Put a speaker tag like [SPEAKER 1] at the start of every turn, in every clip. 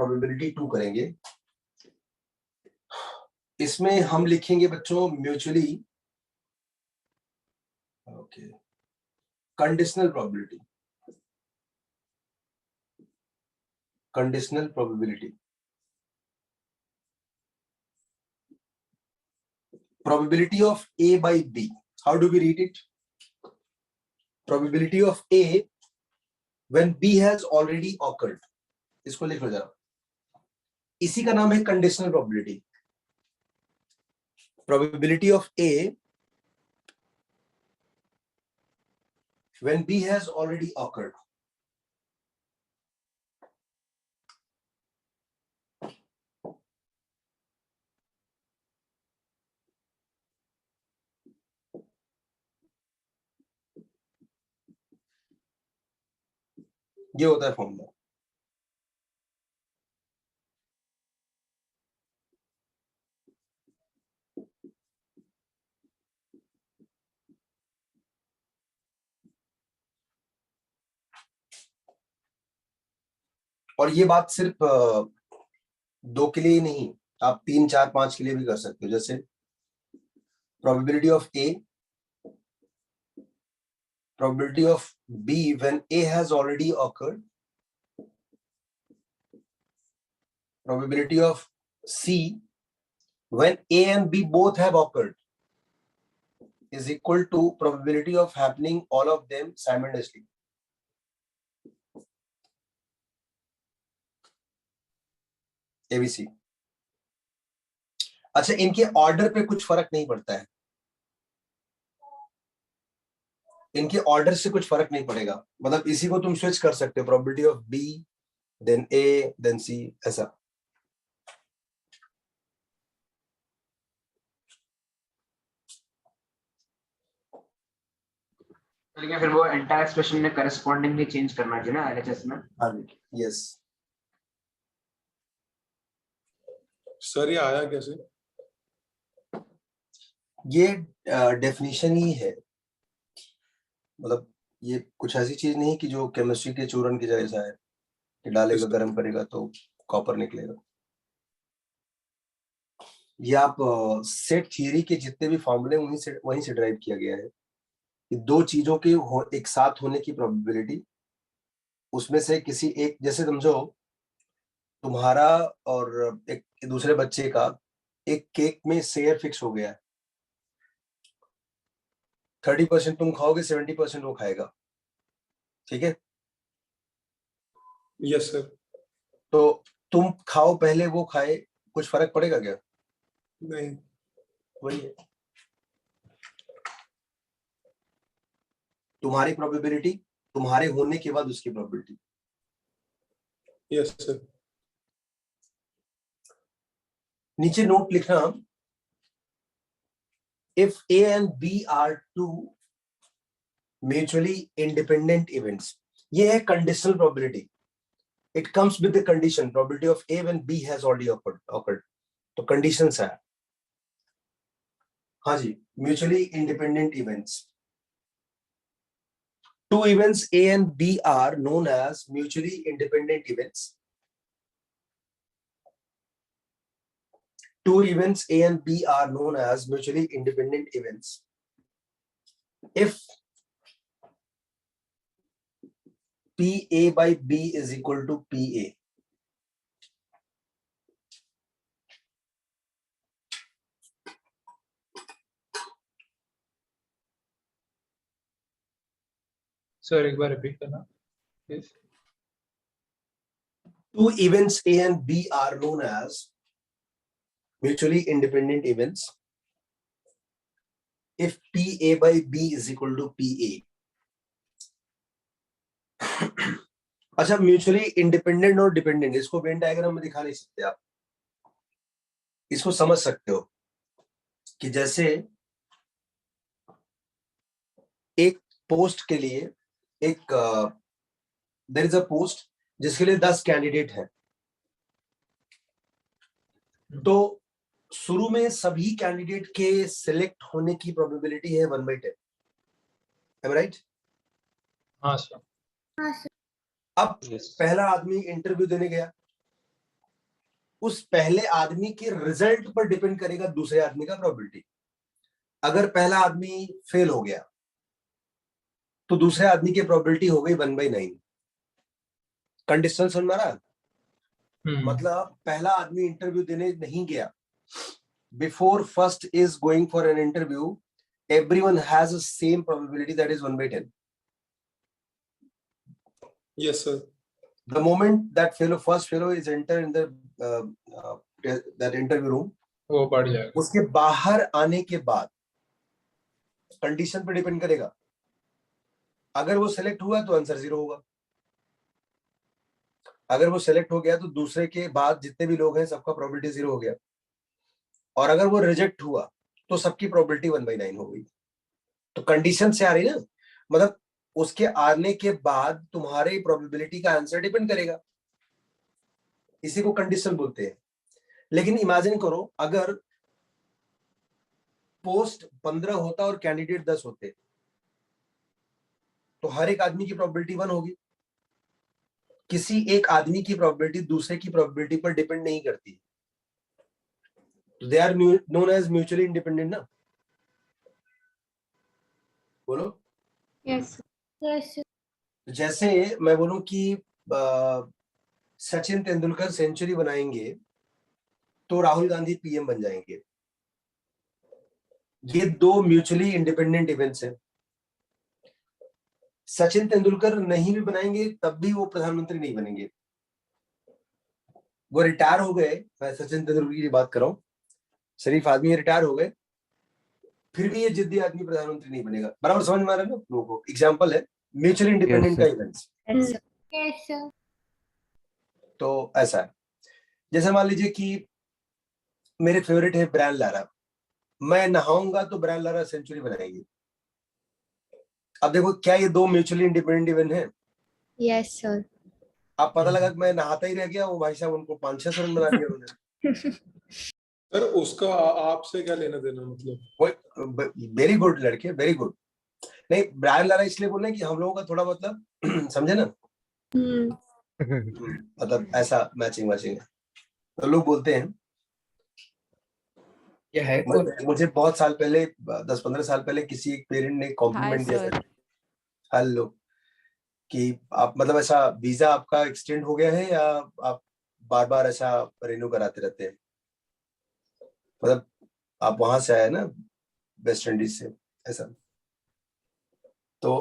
[SPEAKER 1] Probability 2 करेंगे। इसमें हम लिखेंगे बच्चों mutually conditional probability, conditional probability, probability of A by B. How do we read it? Probability of A when B has already occurred. इसको लिख लो जरा, इसी का नाम है conditional probability. Probability of A when B has already occurred. ये होता है फॉर्मूला। और ये बात सिर्फ 2 के लिए ही नहीं, आप 3, 4, 5 के लिए भी कर सकते हो। जैसे probability of A, probability of B when A has already occurred, probability of C when A and B both have occurred is equal to probability of happening all of them simultaneously. ABC। अच्छा, इनके order पे कुछ फर्क नहीं पड़ता है, इनके order से कुछ फर्क नहीं पड़ेगा। मतलब इसी को तुम स्विच कर सकते हो, probability of B then A then C, ऐसा।
[SPEAKER 2] लेकिन फिर वो एंटायर एक्सप्रेशन में करस्पॉन्डिंगली चेंज करना चाहिए ना LHS में।
[SPEAKER 1] हाँ यस
[SPEAKER 3] सर, ये आया कैसे?
[SPEAKER 1] ये डेफिनेशन ही है, मतलब ये कुछ ऐसी चीज नहीं कि जो केमिस्ट्री के चूरन की जैसा है कि डालेगा गर्म करेगा तो कॉपर निकलेगा। ये आप सेट थियरी के जितने भी फॉर्मूले वहीं से ड्राइव किया गया है कि दो चीजों के एक साथ होने की प्रोबेबिलिटी, उसमें से किसी एक, जैसे समझो तुम्हारा और एक दूसरे बच्चे का एक केक में शेयर फिक्स हो गया है, 30% तुम खाओगे, 70% वो खाएगा, ठीक है?
[SPEAKER 3] Yes sir.
[SPEAKER 1] तो तुम खाओ पहले वो खाए, कुछ फर्क पड़ेगा क्या?
[SPEAKER 3] नहीं।
[SPEAKER 1] वही है, तुम्हारी प्रोबेबिलिटी, तुम्हारे होने के बाद उसकी प्रोबेबिलिटी।
[SPEAKER 3] Yes sir.
[SPEAKER 1] नीचे नोट लिखना, if A and B are two mutually independent events, ये है conditional probability. It comes with the condition probability of A when B has already occurred. तो कंडीशंस है। हाँ जी, mutually independent events. Two events A and B are known as mutually independent events. Two events A and B are known as mutually independent events if PA by B is equal to PA.
[SPEAKER 4] Sir एक बार repeat करना please.
[SPEAKER 1] Two events A and B are known as mutually independent events if PA by B is equal to PA. अच्छा, mutually independent और dependent, इसको Venn diagram में दिखा नहीं सकते आप, इसको समझ सकते हो कि जैसे एक पोस्ट के लिए एक देयर इज अ पोस्ट जिसके लिए 10 कैंडिडेट हैं, तो शुरू में सभी कैंडिडेट के सिलेक्ट होने की प्रोबेबिलिटी है 1/10, am I right?
[SPEAKER 4] हाँ सर।
[SPEAKER 1] अब पहला आदमी इंटरव्यू देने गया, उस पहले आदमी के रिजल्ट पर डिपेंड करेगा दूसरे आदमी का प्रोबेबिलिटी। अगर पहला आदमी फेल हो गया तो दूसरे आदमी की प्रोबेबिलिटी हो गई 1/9। कंडीशन सुन मारा, मतलब पहला आदमी इंटरव्यू देने नहीं गया, before first is going for an interview, everyone has the same probability, that is 1/10.
[SPEAKER 3] Yes, sir.
[SPEAKER 1] The moment that first fellow is enter in the that interview room,
[SPEAKER 4] वो बढ़ जाएगा।
[SPEAKER 1] उसके बाहर आने के बाद कंडीशन पे डिपेंड करेगा। अगर वो सेलेक्ट हुआ तो आंसर 0 होगा, अगर वो सेलेक्ट हो गया तो दूसरे के बाद जितने भी लोग हैं सबका प्रोबेबिलिटी 0 हो गया, और अगर वो रिजेक्ट हुआ तो सबकी प्रोबेबिलिटी 1/9 हो गई। तो कंडीशन से आ रही ना, मतलब उसके आने के बाद तुम्हारे प्रोबेबिलिटी का आंसर डिपेंड करेगा, इसी को कंडीशन बोलते हैं। लेकिन इमेजिन करो अगर पोस्ट 15 होता और कैंडिडेट 10 होते, तो हर एक आदमी की प्रोबेबिलिटी 1 होगी। किसी एक आदमी की प्रोबेबिलिटी दूसरे की प्रोबेबिलिटी पर डिपेंड नहीं करती, they are known as mutually independent ना। बोलो।
[SPEAKER 5] यस यस
[SPEAKER 1] जैसे मैं बोलूं कि सचिन तेंदुलकर सेंचुरी बनाएंगे तो राहुल गांधी पीएम बन जाएंगे। ये दो म्यूचुअली इंडिपेंडेंट इवेंट्स हैं। सचिन तेंदुलकर नहीं भी बनाएंगे तब भी वो प्रधानमंत्री नहीं बनेंगे। वो रिटायर हो गए, मैं सचिन तेंदुलकर की बात कर रहा हूं, शरीफ आदमी रिटायर हो गए, फिर भी ये जिद्दी आदमी प्रधानमंत्री नहीं बनेगा। बराबर समझ में आ रहा है ना लोगों को? एग्जाम्पल है म्यूचुअली इंडिपेंडेंट का इवेंट्स।
[SPEAKER 5] यस
[SPEAKER 1] तो ऐसा है, जैसे मान लीजिए कि मेरे फेवरेट है ब्रायन लारा, मैं नहाऊंगा तो ब्रायन लारा सेंचुरी बनाएगी। अब देखो क्या ये दो म्यूचुअली इंडिपेंडेंट इवेंट है?
[SPEAKER 5] यस सर
[SPEAKER 1] अब पता लगा कि मैं नहाता ही रह गया, वो भाई साहब उनको 500-600 रन बना दिया उन्होंने।
[SPEAKER 3] सर उसका आपसे क्या लेना देना, मतलब?
[SPEAKER 1] वेरी गुड लड़के, वेरी गुड। नहीं, ब्रायन लारा इसलिए बोल रहे हैं कि हम लोगों का थोड़ा मतलब समझे ना, मतलब ऐसा मैचिंग मैचिंग है, तो लोग बोलते हैं।
[SPEAKER 4] ये है
[SPEAKER 1] मुझे बहुत साल पहले, 10-15 साल पहले किसी एक पेरेंट ने कॉम्प्लीमेंट दिया था, हेलो, कि आप मतलब ऐसा वीजा आपका एक्सटेंड हो गया है या आप बार बार ऐसा रिन्यू कराते रहते हैं, मतलब आप वहां से आए ना वेस्ट इंडीज से, ऐसा। तो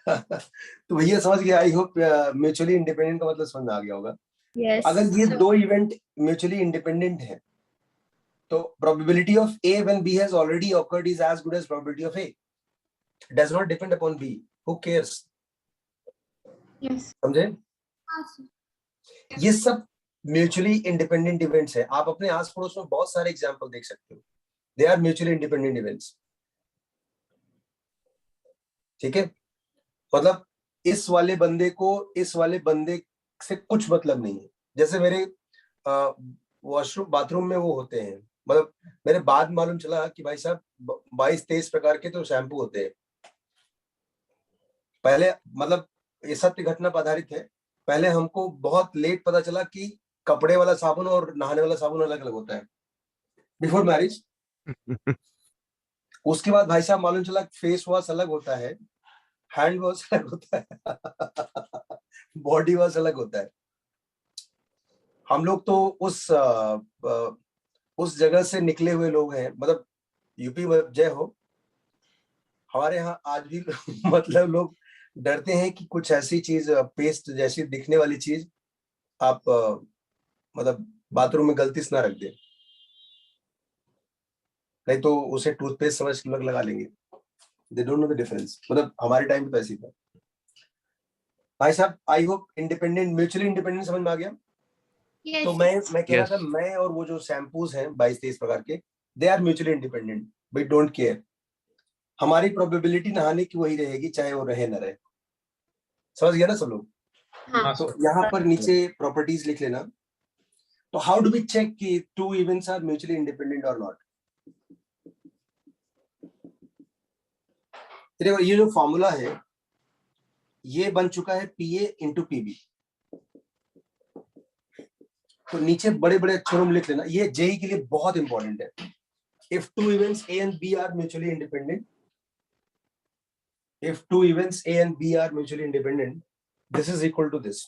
[SPEAKER 1] तो भैया समझ गया, आई होप म्यूचुअली इंडिपेंडेंट का मतलब समझ में आ गया होगा।
[SPEAKER 5] यस
[SPEAKER 1] अगर ये दो इवेंट म्यूचुअली इंडिपेंडेंट है तो probability of A when B has already occurred is as good as probability of A. It does not depend upon B. Who cares?
[SPEAKER 5] Yes
[SPEAKER 1] समझे? ये सब म्यूचुअली इंडिपेंडेंट इवेंट्स है। आप अपने आस पड़ोस में बहुत सारे एग्जांपल देख सकते हो, they are mutually independent events. ठीक है, मतलब इस वाले बंदे को इस वाले बंदे से कुछ मतलब नहीं है। जैसे मेरे वॉशरूम बाथरूम में वो होते हैं, मतलब मेरे बाद मालूम चला कि भाई साहब 22-23 प्रकार के तो शैम्पू होते हैं। पहले मतलब ये सत्य घटना पर आधारित है, पहले हमको बहुत लेट पता चला कि कपड़े वाला साबुन और नहाने वाला साबुन अलग अलग होता है, बिफोर मैरिज। उसके बाद भाई साहब मालूम चला फेस वॉश अलग होता है, हैंड वॉश अलग होता है, बॉडी वॉश अलग होता है। हम लोग तो उस जगह से निकले हुए लोग हैं, मतलब यूपी में जय हो। हमारे यहाँ आज भी मतलब लोग डरते हैं कि कुछ ऐसी चीज, पेस्ट जैसी दिखने वाली चीज आप मतलब बाथरूम में गलती से ना रख दें, नहीं तो उसे टूथपेस्ट समझ के लोग लगा लेंगे। They don't know the difference. मतलब हमारे टाइम पे ऐसी था। भाई साहब I hope independent, mutually independent समझ में आ गया। तो मैं कह रहा था, मैं और वो जो शैम्पूज हैं 22-23 प्रकार के, they are mutually independent, we don't care. हमारी प्रोबेबिलिटी नहाने की वही रहेगी चाहे वो रहे ना रहे। समझ गया ना सब लोग?
[SPEAKER 5] हाँ
[SPEAKER 1] तो यहाँ पर नीचे प्रॉपर्टीज लिख लेना। तो हाउ डू वी चेक कि two events are mutually independent और नॉट? देखो ये जो फॉर्मूला है ये बन चुका है PA इंटू PB। तो नीचे बड़े बड़े अक्षरों में लिख लेना, ये जेई के लिए बहुत इंपॉर्टेंट है। If two events A and B are mutually independent, if two events A and B are mutually independent, this is equal to this.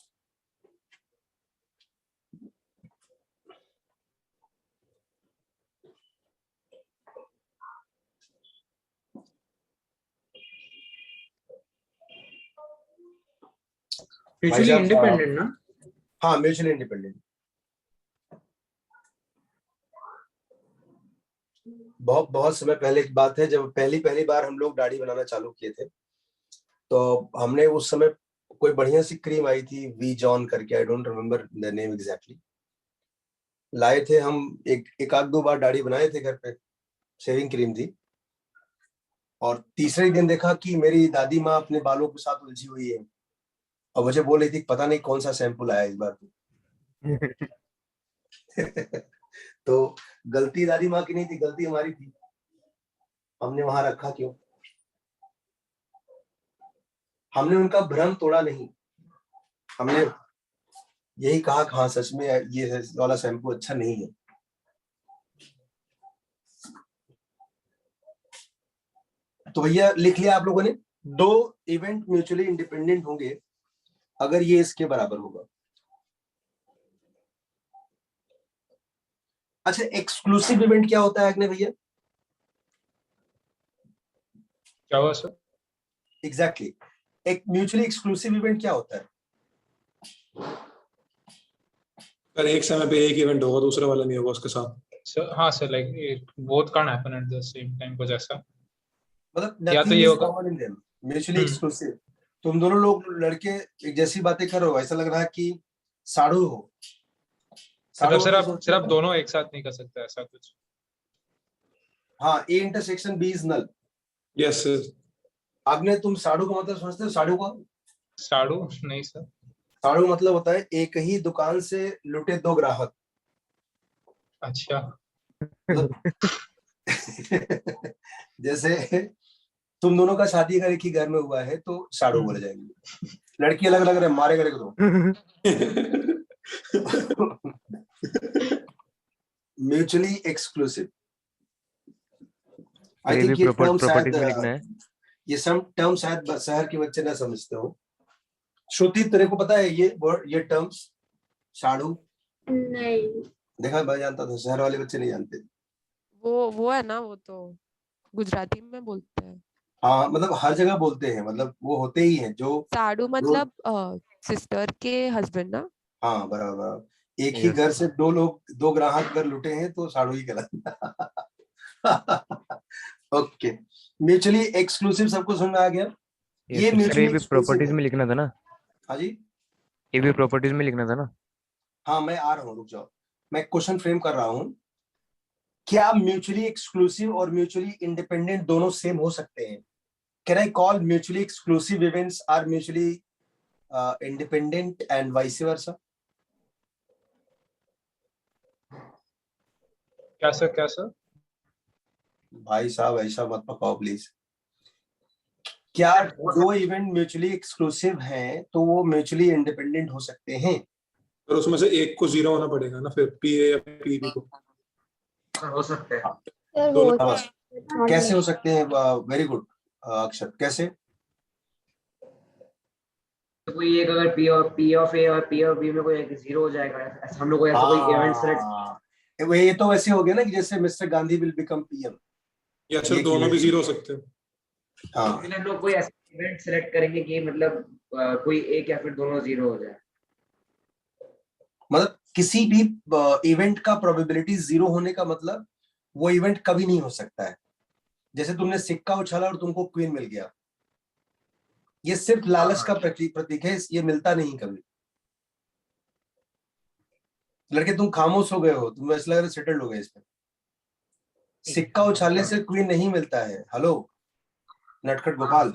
[SPEAKER 2] Mutually independent ना?
[SPEAKER 1] हाँ, म्यूचुअली इंडिपेंडेंट। बहुत समय पहले की बात है, जब पहली बार हम लोग दाढ़ी बनाना चालू किए थे, तो हमने उस समय कोई बढ़िया सी क्रीम आई थी, वी जॉन करके, I don't remember the name exactly, लाए थे हम, एक आध दो बार दाढ़ी बनाए थे घर पे, शेविंग क्रीम थी। और तीसरे दिन देखा कि मेरी दादी माँ अपने बालों के साथ उलझी हुई है, और मुझे बोल रही थी पता नहीं कौन सा शैम्पू लाया इस बार तो गलती दादी माँ की नहीं थी, गलती हमारी थी, हमने वहां रखा क्यों? हमने उनका भ्रम तोड़ा नहीं, हमने यही कहा कि हाँ सच में ये वाला शैम्पू अच्छा नहीं है। तो भैया लिख लिया आप लोगों ने, दो इवेंट म्यूचुअली इंडिपेंडेंट होंगे अगर ये इसके बराबर होगा। अच्छा, एक्सक्लूसिव इवेंट क्या होता है अग्नि भैया?
[SPEAKER 4] क्या हुआ सर?
[SPEAKER 1] एग्जैक्टली, एक म्यूचुअली एक्सक्लूसिव इवेंट क्या होता है?
[SPEAKER 3] सर एक समय पे एक इवेंट होगा, दूसरा वाला नहीं होगा उसके साथ।
[SPEAKER 4] सर हाँ sir, like both can happen at the same time, कुछ ऐसा।
[SPEAKER 1] मतलब
[SPEAKER 4] या तो
[SPEAKER 1] नथिंग
[SPEAKER 4] ये
[SPEAKER 1] इज
[SPEAKER 4] होगा
[SPEAKER 1] common in them, mutually exclusive. तुम दोनों लोग लड़के एक जैसी बातें कर रहे हो, ऐसा लग रहा है कि साड़ू हो।
[SPEAKER 4] मतलब सर
[SPEAKER 1] मतलब
[SPEAKER 4] आप
[SPEAKER 1] सोचते हो ना?
[SPEAKER 4] दोनों एक साथ नहीं कर सकते ऐसा कुछ।
[SPEAKER 1] हाँ, A intersection B is null.
[SPEAKER 3] Yes sir.
[SPEAKER 1] आपने, तुम साड़ू का मतलब समझते हो? साड़ू का
[SPEAKER 4] साड़ू नहीं सर।
[SPEAKER 1] साड़ू मतलब होता है एक ही दुकान से लुटे दो ग्राहक।
[SPEAKER 4] अच्छा।
[SPEAKER 1] मतलब जैसे तुम दोनों का शादी अगर एक ही घर में हुआ है तो साड़ू बोले जाएंगे, लड़की अलग अलग रहे, मारे करे दो। म्यूचुअली एक्सक्लूसिव, आई
[SPEAKER 6] ये भी
[SPEAKER 1] थिंक ये टर्म
[SPEAKER 6] प्रॉपर्टीज में
[SPEAKER 1] शायद,
[SPEAKER 6] लिखना है।
[SPEAKER 1] ये सब टर्म शायद शहर के बच्चे ना समझते हो। श्रुति तेरे को पता है ये वर्ड, ये टर्म्स साड़ू?
[SPEAKER 5] नहीं।
[SPEAKER 1] देखा, मैं जानता था, शहर वाले बच्चे नहीं जानते।
[SPEAKER 7] वो है ना, वो तो गुजराती में बोलते हैं।
[SPEAKER 1] हाँ, मतलब हर जगह बोलते हैं, मतलब वो होते ही हैं जो
[SPEAKER 7] साडू मतलब सिस्टर के हस्बैंड ना।
[SPEAKER 1] हाँ, बराबर, एक ही
[SPEAKER 6] Yes.
[SPEAKER 1] घर से दो लोग, दो ग्राहक अगर लुटे हैं तो साड़ू ही कहलाता। ओके, म्यूचुअली एक्सक्लूसिव सबको समझ में आ गया?
[SPEAKER 6] ये
[SPEAKER 1] ये
[SPEAKER 6] सर ये
[SPEAKER 1] म्यूचुअली
[SPEAKER 6] भी
[SPEAKER 1] एक्सक्लूसिव
[SPEAKER 6] प्रॉपर्टीज
[SPEAKER 1] है।
[SPEAKER 6] में लिखना था ना।
[SPEAKER 1] हाँ जी,
[SPEAKER 6] ये भी प्रॉपर्टीज में लिखना था ना।
[SPEAKER 1] हाँ मैं आ रहा हूँ, रुक जाओ, मैं क्वेश्चन फ्रेम कर रहा हूँ। क्या म्यूचुअली एक्सक्लूसिव और म्यूचुअली इंडिपेंडेंट दोनों सेम हो सकते हैं? Can I call mutually exclusive events are mutually independent and vice versa?
[SPEAKER 4] क्या सर, क्या सर?
[SPEAKER 1] भाई साहब ऐसा मत पकाओ प्लीज। क्या दो इवेंट म्यूचुअली एक्सक्लूसिव हैं तो वो म्यूचुअली इंडिपेंडेंट हो सकते हैं?
[SPEAKER 3] और उसमें से एक को 0 होना पड़ेगा ना, फिर पीए या पीबी को।
[SPEAKER 2] हो सकता है।
[SPEAKER 5] सर
[SPEAKER 3] दोनों
[SPEAKER 5] हो
[SPEAKER 1] बस, कैसे हो सकते हैं? वेरी गुड अक्षर, कैसे?
[SPEAKER 2] तो कोई एक अगर पी ऑफ ए और पी ऑफ बी में कोई जीरो हो जाएगा, ऐसा हम लोग को ऐसा कोई इवेंट सेलेक्ट।
[SPEAKER 1] ये तो वैसे हो गया ना कि जैसे mister Gandhi will become PM.
[SPEAKER 3] या सर दोनों भी 0 हो सकते हैं।
[SPEAKER 1] हाँ,
[SPEAKER 2] हम लोग कोई ऐसा इवेंट सेलेक्ट करेंगे कि मतलब कोई एक या फिर दोनों जीरो हो जाए।
[SPEAKER 1] मतलब किसी भी इवेंट का प्रोबेबिलिटी 0 होने का मतलब वो इवेंट कभी नहीं हो सकता है। जैसे तुमने सिक्का उछाला और तुमको क्वीन मिल गया, ये सिर्फ लालच का प्रतीक है, ये मिलता नहीं कभी। लड़के तुम खामोश हो गए हो, तुम ऐसा लग रहा है सेटल्ड हो गए इस पे। सिक्का उछालने से क्वीन नहीं मिलता है, हेलो नटखट गोपाल।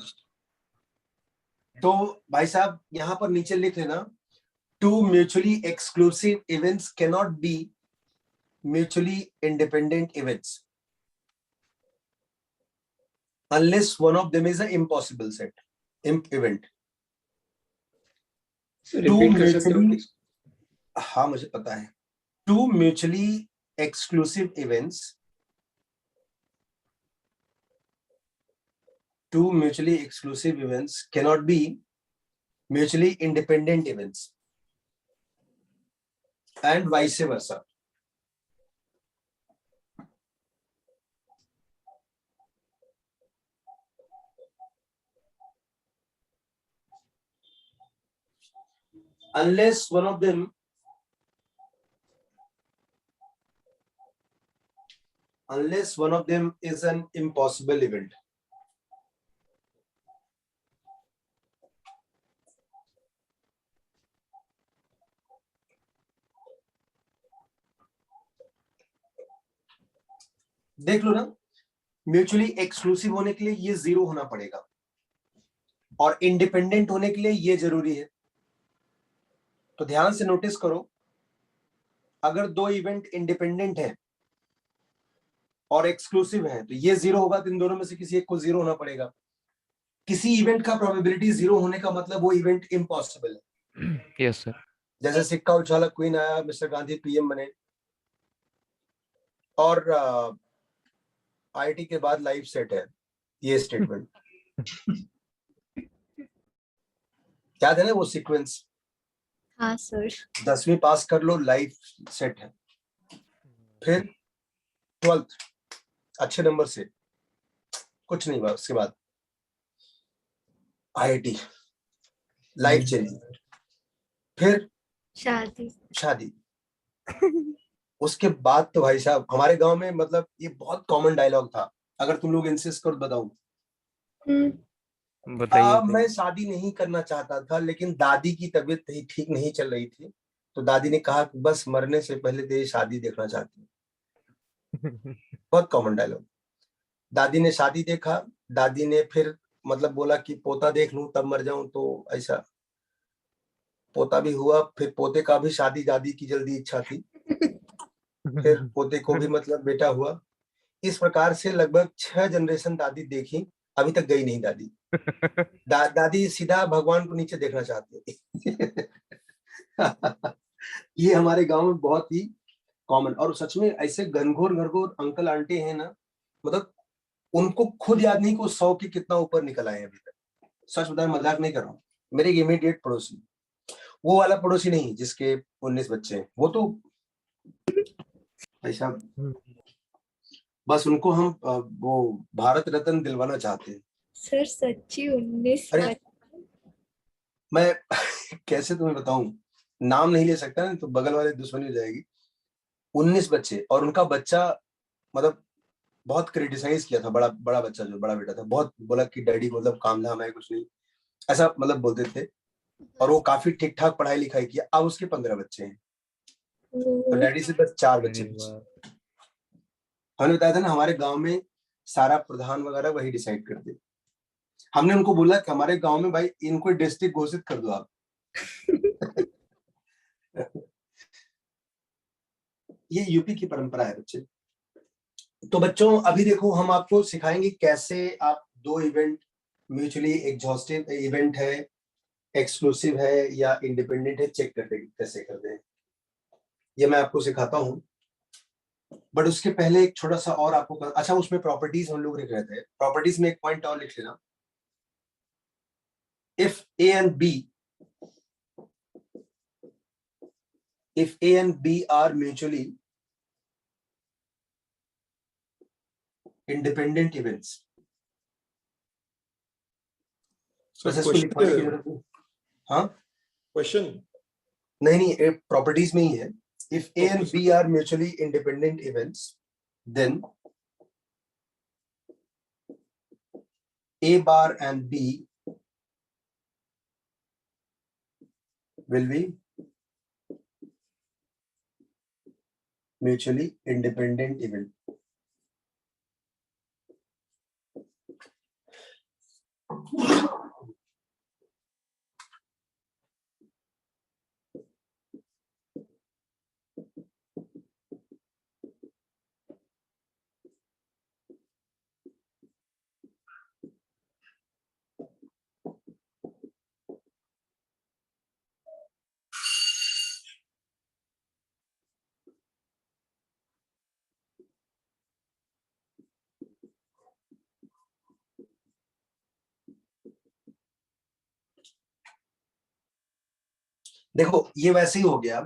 [SPEAKER 1] तो भाई साहब यहां पर नीचे लिख लेना, two mutually exclusive events can not be mutually independent events unless one of them is an impossible set event.
[SPEAKER 3] Repeat कर सकते हो
[SPEAKER 1] mutually,
[SPEAKER 3] प्लीज?
[SPEAKER 1] हाँ मुझे पता है, two mutually exclusive events cannot be mutually independent events and vice versa. Unless one of them is an impossible event. देख लो ना, mutually exclusive होने के लिए ये 0 होना पड़ेगा और इंडिपेंडेंट होने के लिए ये जरूरी है। तो ध्यान से नोटिस करो, अगर दो इवेंट इंडिपेंडेंट है और एक्सक्लूसिव है तो ये 0 होगा, तो इन दोनों में से किसी एक को 0 होना पड़ेगा। किसी इवेंट का प्रोबेबिलिटी 0 होने का मतलब वो इवेंट इम्पॉसिबल है।
[SPEAKER 6] Yes sir.
[SPEAKER 1] जैसे सिक्का उछाला, क्वीन आया, मिस्टर गांधी पीएम बने, और आईटी के बाद लाइफ सेट है, ये स्टेटमेंट याद है ना वो सीक्वेंस?
[SPEAKER 5] हाँ सर।
[SPEAKER 1] 10वीं पास कर लो, लाइफ सेट है। फिर 12th अच्छे नंबर से, कुछ नहीं हुआ, उसके बाद आईआईटी, लाइफ चेंजिंग, फिर शादी। उसके बाद तो भाई साहब हमारे गांव में, मतलब ये बहुत कॉमन डायलॉग था, अगर तुम लोग इंसिस्ट करो बताऊं।
[SPEAKER 6] बताइए।
[SPEAKER 1] मैं शादी नहीं करना चाहता था, लेकिन दादी की तबीयत ठीक नहीं चल रही थी, तो दादी ने कहा कि बस मरने से पहले तेरी शादी देखना चाहती हूँ। बहुत कॉमन डायलॉग। दादी ने शादी देखा, दादी ने फिर मतलब बोला कि पोता देख लूं तब मर जाऊं, तो ऐसा पोता भी हुआ, फिर पोते का भी शादी दादी की जल्दी इच्छा थी, फिर पोते को भी मतलब बेटा हुआ। इस प्रकार से लगभग 6 जनरेशन दादी देखी, अभी तक गई नहीं दादी। दादी सीधा भगवान को नीचे देखना चाहती है। ये हमारे गांव में बहुत ही कॉमन, और सच में ऐसे घनघोर घरघोर अंकल आंटी हैं ना, मतलब उनको खुद याद नहीं कि 100 के कितना ऊपर निकल आए हैं अभी तक। सच बताएं, मजाक नहीं कर रहा हूँ। मेरे इमीडिएट पड़ोसी, वो वाला पड़ोसी नहीं जिसके 19 बच्चे हैं, वो तो ऐसा, बस उनको हम वो भारत रत्न दिलवाना चाहते हैं।
[SPEAKER 5] सर सच्ची 19?
[SPEAKER 1] अरे मैं कैसे तुम्हें बताऊं, नाम नहीं ले सकता ना, तो बगल वाले दुश्मनी हो जाएगी। 19 बच्चे, और उनका बच्चा मतलब बहुत क्रिटिसाइज किया था, बड़ा बड़ा बच्चा जो बड़ा बेटा था, बहुत बोला कि डैडी मतलब काम धाम है कुछ नहीं, ऐसा मतलब बोलते थे। और वो काफी ठीक ठाक पढ़ाई लिखाई किया। अब उसके 15 बच्चे हैं, तो डैडी से बस 4 बच्चे बचे। हमने बताया था ना, हमारे गांव में सारा प्रधान वगैरह वही डिसाइड करते। हमने उनको बोला कि हमारे गांव में भाई इनको डिस्ट्रिक्ट घोषित कर दो आप। ये यूपी की परंपरा है बच्चे। तो बच्चों अभी देखो, हम आपको सिखाएंगे कैसे आप दो इवेंट, म्यूचुअली एग्जॉस्टिव इवेंट है, एक्सक्लूसिव है या इंडिपेंडेंट है, चेक करते कैसे करते हैं, ये मैं आपको सिखाता हूं। बट उसके पहले एक छोटा सा और आपको अच्छा, उसमें प्रॉपर्टीज हम लोग लिख रहे थे, प्रॉपर्टीज में एक पॉइंट और लिख लेना। If A and B are mutually independent events, बस इसको लिखवाने की जरूरत नहीं। हाँ
[SPEAKER 3] क्वेश्चन
[SPEAKER 1] नहीं, प्रॉपर्टीज में ही है। If A and B are mutually independent events, then A bar and B will be mutually independent event. देखो ये वैसे ही हो गया,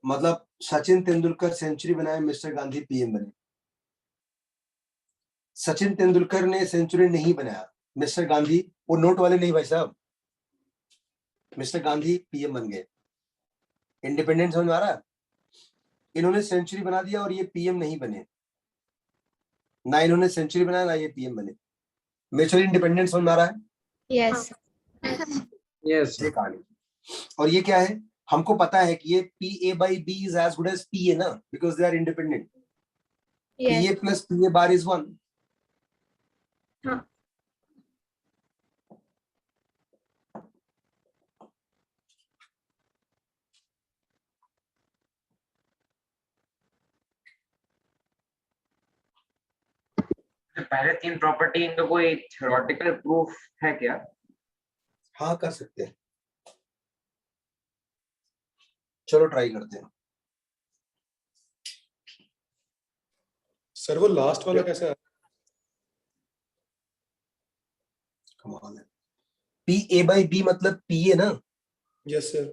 [SPEAKER 1] मतलब सचिन तेंदुलकर सेंचुरी बनाए, मिस्टर गांधी पीएम बने। सचिन तेंदुलकर ने सेंचुरी नहीं बनाया, मिस्टर गांधी, वो नोट वाले नहीं भाई साहब, मिस्टर गांधी पीएम बन गए। इंडिपेंडेंस समझ में आ रहा है? इन्होंने सेंचुरी बना दिया और ये पीएम नहीं बने, ना इन्होंने सेंचुरी बनाया ना ये पीएम बने। म्यूचुअली इंडिपेंडेंस समझ में आ रहा है?
[SPEAKER 5] Yes.
[SPEAKER 2] यस
[SPEAKER 1] ये कहानी। और ये क्या है, हमको पता है कि ये PA/B is as good as PA ना, because they are independent.
[SPEAKER 5] Yes.
[SPEAKER 1] PA plus PA bar is 1.
[SPEAKER 5] हाँ.
[SPEAKER 2] पहले 3 प्रॉपर्टी इनका कोई थ्योरेटिकल प्रूफ है क्या?
[SPEAKER 1] हाँ कर सकते हैं, चलो ट्राई करते हैं।
[SPEAKER 3] सर वो लास्ट वाला कैसे है?
[SPEAKER 1] कमाल है। PA/B मतलब PA ना,
[SPEAKER 3] यस सर,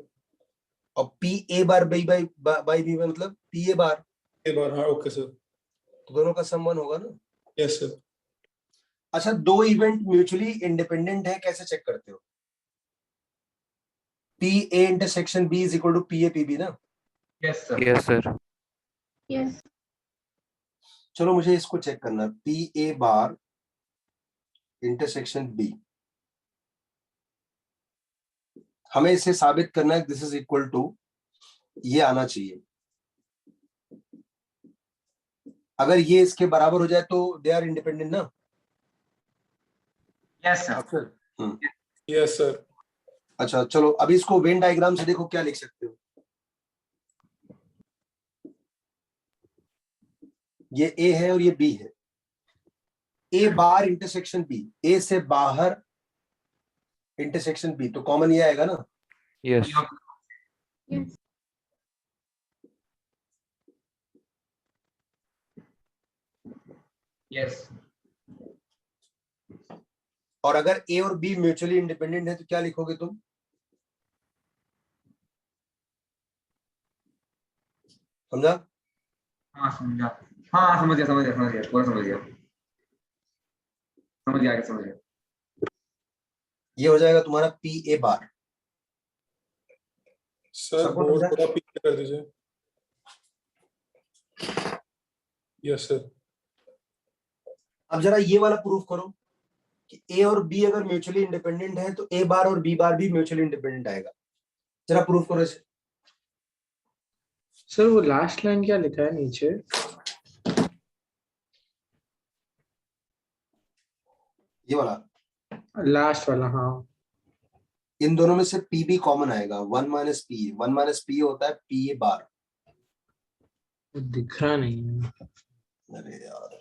[SPEAKER 1] और PA बार by B मतलब PA बार,
[SPEAKER 3] एक बार, हाँ ओके सर,
[SPEAKER 1] तो दोनों का सम 1 होगा ना।
[SPEAKER 3] Yes sir.
[SPEAKER 1] अच्छा, दो इवेंट म्यूचुअली इंडिपेंडेंट है, कैसे चेक करते हो? PA intersection B is equal to PA/PB ना।
[SPEAKER 2] Yes sir.
[SPEAKER 6] Yes sir.
[SPEAKER 5] Yes.
[SPEAKER 1] चलो मुझे इसको चेक करना है, PA बार इंटरसेक्शन B, हमें इसे साबित करना है, दिस इज इक्वल टू, ये आना चाहिए। अगर ये इसके बराबर हो जाए तो दे आर इंडिपेंडेंट ना।
[SPEAKER 2] Yes sir.
[SPEAKER 1] अफसर,
[SPEAKER 3] यस सर।
[SPEAKER 1] अच्छा चलो अभी इसको वेन डायग्राम से देखो क्या लिख सकते हो। ये A है और ये B है। A bar intersection B, A से बाहर इंटरसेक्शन B, तो कॉमन ये आएगा ना।
[SPEAKER 6] यस।
[SPEAKER 5] Yes.
[SPEAKER 2] यस
[SPEAKER 1] और अगर A और B म्यूचुअली इंडिपेंडेंट है तो क्या लिखोगे तुम? समझा?
[SPEAKER 2] हाँ समझा, हाँ समझ गया समझ गया समझ गया, पूरा समझ गया, समझ गया, आगे समझ गया।
[SPEAKER 1] ये हो जाएगा तुम्हारा PA बार।
[SPEAKER 3] सर
[SPEAKER 1] सबको
[SPEAKER 3] बोर्ड
[SPEAKER 1] समझा?
[SPEAKER 3] थोड़ा पीछे कर दीजिए। Yes sir.
[SPEAKER 1] अब जरा ये वाला प्रूफ करो कि A और B अगर म्यूचुअली इंडिपेंडेंट है तो A बार और B बार भी म्यूचुअली इंडिपेंडेंट आएगा। जरा प्रूफ करो इसे।
[SPEAKER 8] सर वो लास्ट लाइन क्या लिखा है नीचे?
[SPEAKER 1] ये वाला,
[SPEAKER 8] लास्ट वाला, हाँ।
[SPEAKER 1] इन दोनों में से PB कॉमन आएगा, 1 माइनस PA। 1 माइनस PA होता है PA बार।
[SPEAKER 8] वो दिख रहा नहीं है।
[SPEAKER 1] अरे यार,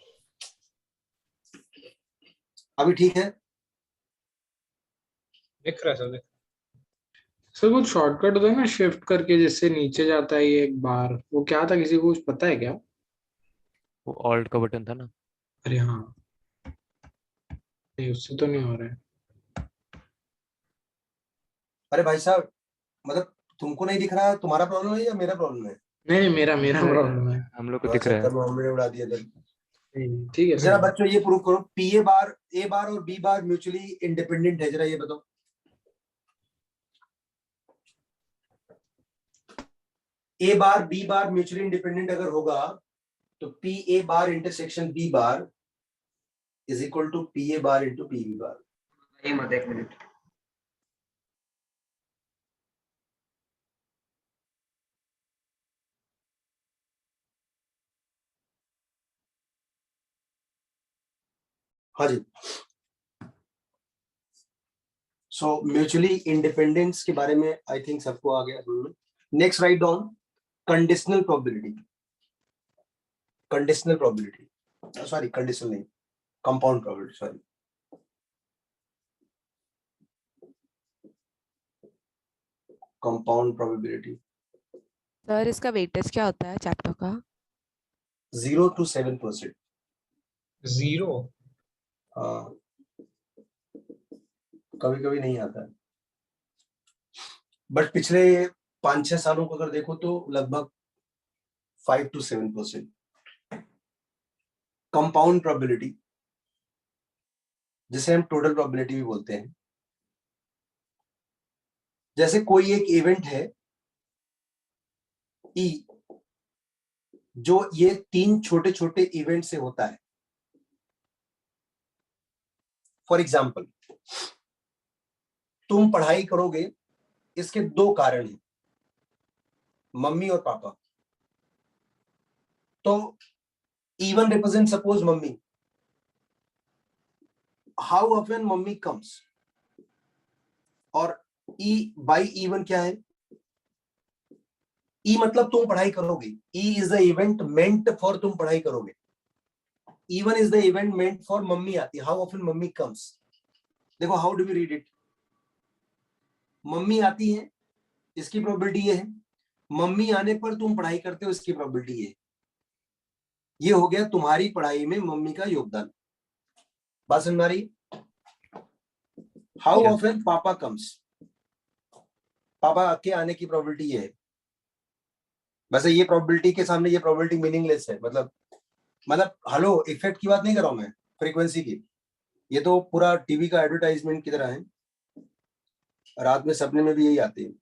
[SPEAKER 1] अभी ठीक है?
[SPEAKER 4] दिख रहा है सर, दिख
[SPEAKER 8] सर कुछ शॉर्टकट होता है ना शिफ्ट करके, जिससे नीचे जाता है ये एक बार, वो क्या था, किसी को कुछ पता है क्या?
[SPEAKER 6] वो ऑल्ट का बटन था ना।
[SPEAKER 8] अरे हाँ, नहीं उससे तो नहीं हो रहा है।
[SPEAKER 1] अरे भाई साहब, मतलब तुमको नहीं दिख रहा, तुम्हारा प्रॉब्लम है या मेरा प्रॉब्लम है?
[SPEAKER 8] नहीं नहीं, मेरा मेरा प्रॉब्लम है।
[SPEAKER 6] हम लोग को दिख रहा है।
[SPEAKER 1] चक्कर में हमने उड़ा दिया था।
[SPEAKER 8] नहीं, ठीक है
[SPEAKER 1] जरा
[SPEAKER 8] सर।
[SPEAKER 1] बच्चों ये प्रूफ करो, PA बार, A बार और B बार म्यूचुअली इंडिपेंडेंट है, जरा ये बताओ। A bar B bar mutually independent अगर होगा तो PA bar intersection B bar is equal to PA bar into PB bar.
[SPEAKER 2] ये मत, एक मिनट।
[SPEAKER 1] हाँ जी। सो म्यूचुअली इंडिपेंडेंस के बारे में आई थिंक सबको आ गया। Next write down conditional probability. Conditional probability, sorry conditional नहीं, compound probability, sorry. Compound probability
[SPEAKER 7] sir इसका वेटेज क्या होता है चैप्टर का?
[SPEAKER 1] 0 to 7%।
[SPEAKER 4] 0।
[SPEAKER 1] हाँ, कभी कभी नहीं आता है। बट पिछले 5-6 सालों को अगर देखो तो लगभग 5 to 7%। कंपाउंड प्रोबेबिलिटी, जिसे हम टोटल प्रोबेबिलिटी भी बोलते हैं। जैसे कोई एक इवेंट है ई, जो ये 3 छोटे छोटे इवेंट से होता है। फॉर एग्जाम्पल, तुम पढ़ाई करोगे, इसके 2 कारण हैं, मम्मी और पापा। तो E1 represent suppose mummy. How often mummy comes, और E बाई E1 क्या है? E मतलब तुम पढ़ाई करोगे। E is the event meant for तुम पढ़ाई करोगे। E1 is the event meant for mummy आती है। हाउ ऑफन मम्मी कम्स, देखो how do we read it. Mummy आती है, इसकी प्रोबेबिलिटी ये है। मम्मी आने पर तुम पढ़ाई करते हो, इसकी प्रोबेबिलिटी ये हो गया तुम्हारी पढ़ाई में मम्मी का योगदान। बात समझ में आ रही? How
[SPEAKER 6] Yes.
[SPEAKER 1] ऑफन पापा कम्स, पापा के आने की प्रोबेबिलिटी है। वैसे ये प्रोबेबिलिटी के सामने ये प्रोबेबिलिटी मीनिंगलेस है। मतलब हेलो, इफेक्ट की बात नहीं कर रहा हूं मैं, फ्रीक्वेंसी की। ये तो पूरा टीवी का एडवर्टाइजमेंट की तरह है, रात में सपने में भी यही आते हैं।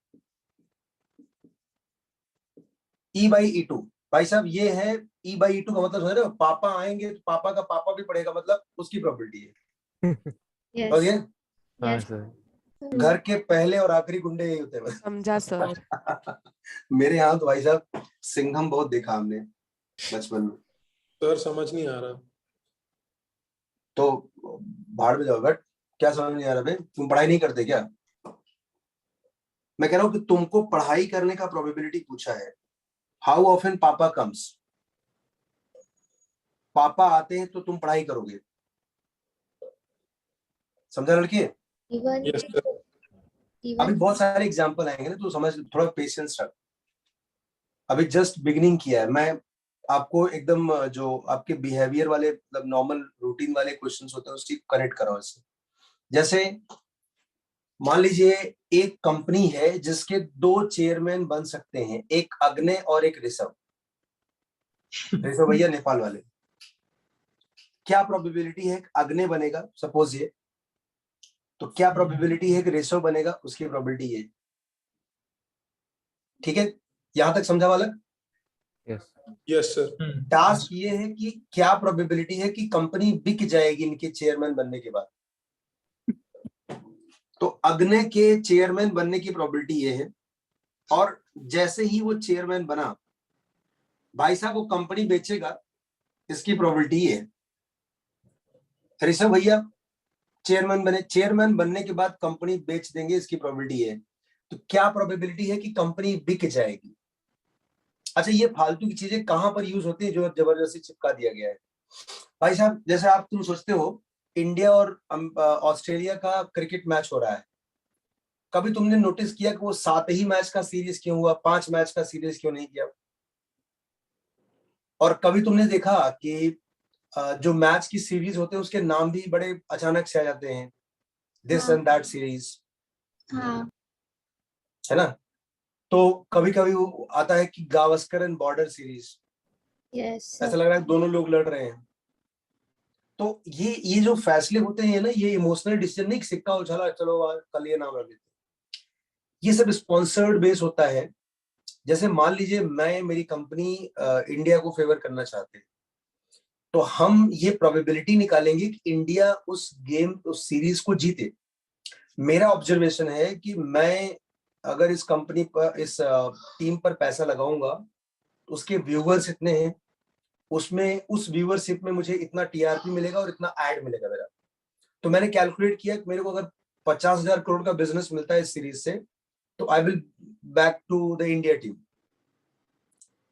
[SPEAKER 1] E/E2, भाई साहब ये है E/E2 का मतलब समझ रहे हो? पापा आएंगे तो पापा का पापा भी पढ़ेगा, मतलब उसकी प्रोबेबिलिटी है।
[SPEAKER 5] Yes.
[SPEAKER 1] समझ गए?
[SPEAKER 6] हाँ
[SPEAKER 5] Yes.
[SPEAKER 6] सर।
[SPEAKER 1] घर के पहले और आखिरी गुंडे यही होते हैं।
[SPEAKER 7] समझा सर।
[SPEAKER 1] मेरे यहाँ तो भाई साहब सिंघम बहुत देखा हमने बचपन में।
[SPEAKER 3] सर समझ नहीं आ रहा।
[SPEAKER 1] तो भाड़ में जाओ बट, क्या समझ नहीं आ रहा भाई? तुम पढ़ाई नहीं करते क्या? मैं कह रहा हूँ कि तुमको पढ़ाई करने का प्रोबेबिलिटी पूछा है। हाउ ऑफन पापा कम्स, पापा आते हैं तो तुम पढ़ाई करोगे। समझा लड़की?
[SPEAKER 5] Even
[SPEAKER 3] yes sir.
[SPEAKER 1] अभी
[SPEAKER 5] even
[SPEAKER 1] बहुत सारे एग्जांपल आएंगे ना, तो समझ, थोड़ा पेशेंस रख। अभी जस्ट बिगिनिंग किया है। मैं आपको एकदम जो आपके बिहेवियर वाले, मतलब नॉर्मल रूटीन वाले क्वेश्चंस होते हैं उसकी कनेक्ट करो इससे। जैसे मान लीजिए एक कंपनी है जिसके 2 चेयरमैन बन सकते हैं, एक अग्ने और एक ऋषभ। ऋषभ भैया नेपाल वाले। क्या प्रोबेबिलिटी है अग्ने बनेगा सपोज ये, तो क्या प्रोबेबिलिटी है कि ऋषभ बनेगा, उसकी प्रोबेबिलिटी ये। ठीक है, यहां तक समझा वाला?
[SPEAKER 6] यस।
[SPEAKER 3] Yes sir.
[SPEAKER 1] टास्क ये है कि क्या प्रोबेबिलिटी है कि कंपनी बिक जाएगी इनके चेयरमैन बनने के बाद। तो अग्ने के चेयरमैन बनने की प्रोबेबिलिटी ये है, और जैसे ही वो चेयरमैन बना, भाई साहब वो कंपनी बेचेगा, इसकी प्रोबेबिलिटी ये है। ऋषभ भैया चेयरमैन बने, चेयरमैन बनने के बाद कंपनी बेच देंगे, इसकी प्रोबेबिलिटी है। तो क्या प्रोबेबिलिटी है कि कंपनी बिक जाएगी? अच्छा, ये फालतू की चीजें कहां पर यूज होती है जो जबरदस्ती चिपका दिया गया है? भाई साहब जैसे तुम सोचते हो इंडिया और ऑस्ट्रेलिया का क्रिकेट मैच हो रहा है, कभी तुमने नोटिस किया कि वो 7 ही मैच का सीरीज क्यों हुआ, 5 मैच का सीरीज क्यों नहीं किया? और कभी तुमने देखा कि जो मैच की सीरीज होते हैं उसके नाम भी बड़े अचानक से आ जाते हैं, दिस एंड दैट सीरीज,
[SPEAKER 5] हाँ
[SPEAKER 1] है ना? तो कभी कभी वो आता है कि Gavaskar and border series,
[SPEAKER 5] yes
[SPEAKER 1] ऐसा लग रहा है दोनों लोग लड़ रहे हैं। तो ये जो फैसले होते हैं ना, ये इमोशनल डिसीजन नहीं, सिक्का उछाला चलो कल ये नाम रख लेते, ये सब स्पॉन्सर्ड बेस होता है। जैसे मान लीजिए मेरी कंपनी इंडिया को फेवर करना चाहते हैं, तो हम ये प्रोबेबिलिटी निकालेंगे कि इंडिया उस गेम, उस सीरीज को जीते। मेरा ऑब्जर्वेशन है कि मैं अगर इस कंपनी पर, इस टीम पर पैसा लगाऊंगा, उसके व्यूअर्स इतने हैं, उसमें उस व्यूअरशिप में मुझे इतना टीआरपी मिलेगा और इतना ऐड मिलेगा मेरा। तो मैंने कैलकुलेट किया कि मेरे को अगर 50,000 करोड़ का बिजनेस मिलता है इस सीरीज से, तो I will back to the India team,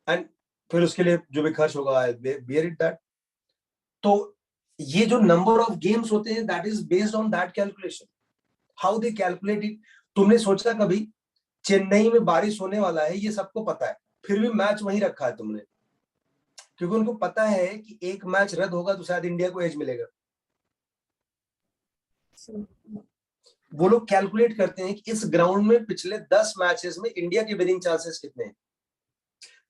[SPEAKER 1] and फिर उसके लिए जो भी खर्च होगा आई बियर इट दैट। तो ये जो नंबर ऑफ गेम्स होते हैं, that is based on that calculation, how they calculate it. तुमने सोचा कभी चेन्नई में बारिश होने वाला है, ये सबको पता है, फिर भी मैच वहीं रखा है तुमने, क्योंकि उनको पता है कि एक मैच रद्द होगा तो शायद इंडिया को एज मिलेगा। वो लोग कैलकुलेट करते हैं कि इस ग्राउंड में पिछले 10 मैचेस में इंडिया के विनिंग चांसेस कितने हैं।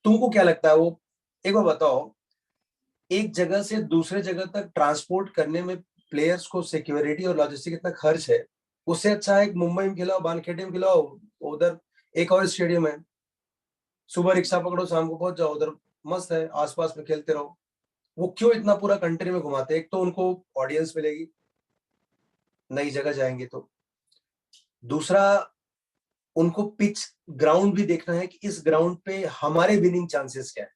[SPEAKER 1] तुमको क्या लगता है वो, एक बार बताओ, एक जगह से दूसरे जगह तक ट्रांसपोर्ट करने में प्लेयर्स को सिक्योरिटी और लॉजिस्टिक इतना खर्च है, उससे अच्छा है कि मुंबई में खिलाओ, वानखेड़े में खिलाओ, उधर एक और स्टेडियम है, सुबह रिक्शा पकड़ो, शाम को पहुंच जाओ, उधर मस्त है, आसपास में खेलते रहो। वो क्यों इतना पूरा कंट्री में घुमाते हैं? एक तो उनको ऑडियंस मिलेगी, नई जगह जाएंगे तो, दूसरा उनको पिच ग्राउंड भी देखना है कि इस ग्राउंड पे हमारे विनिंग चांसेस क्या है।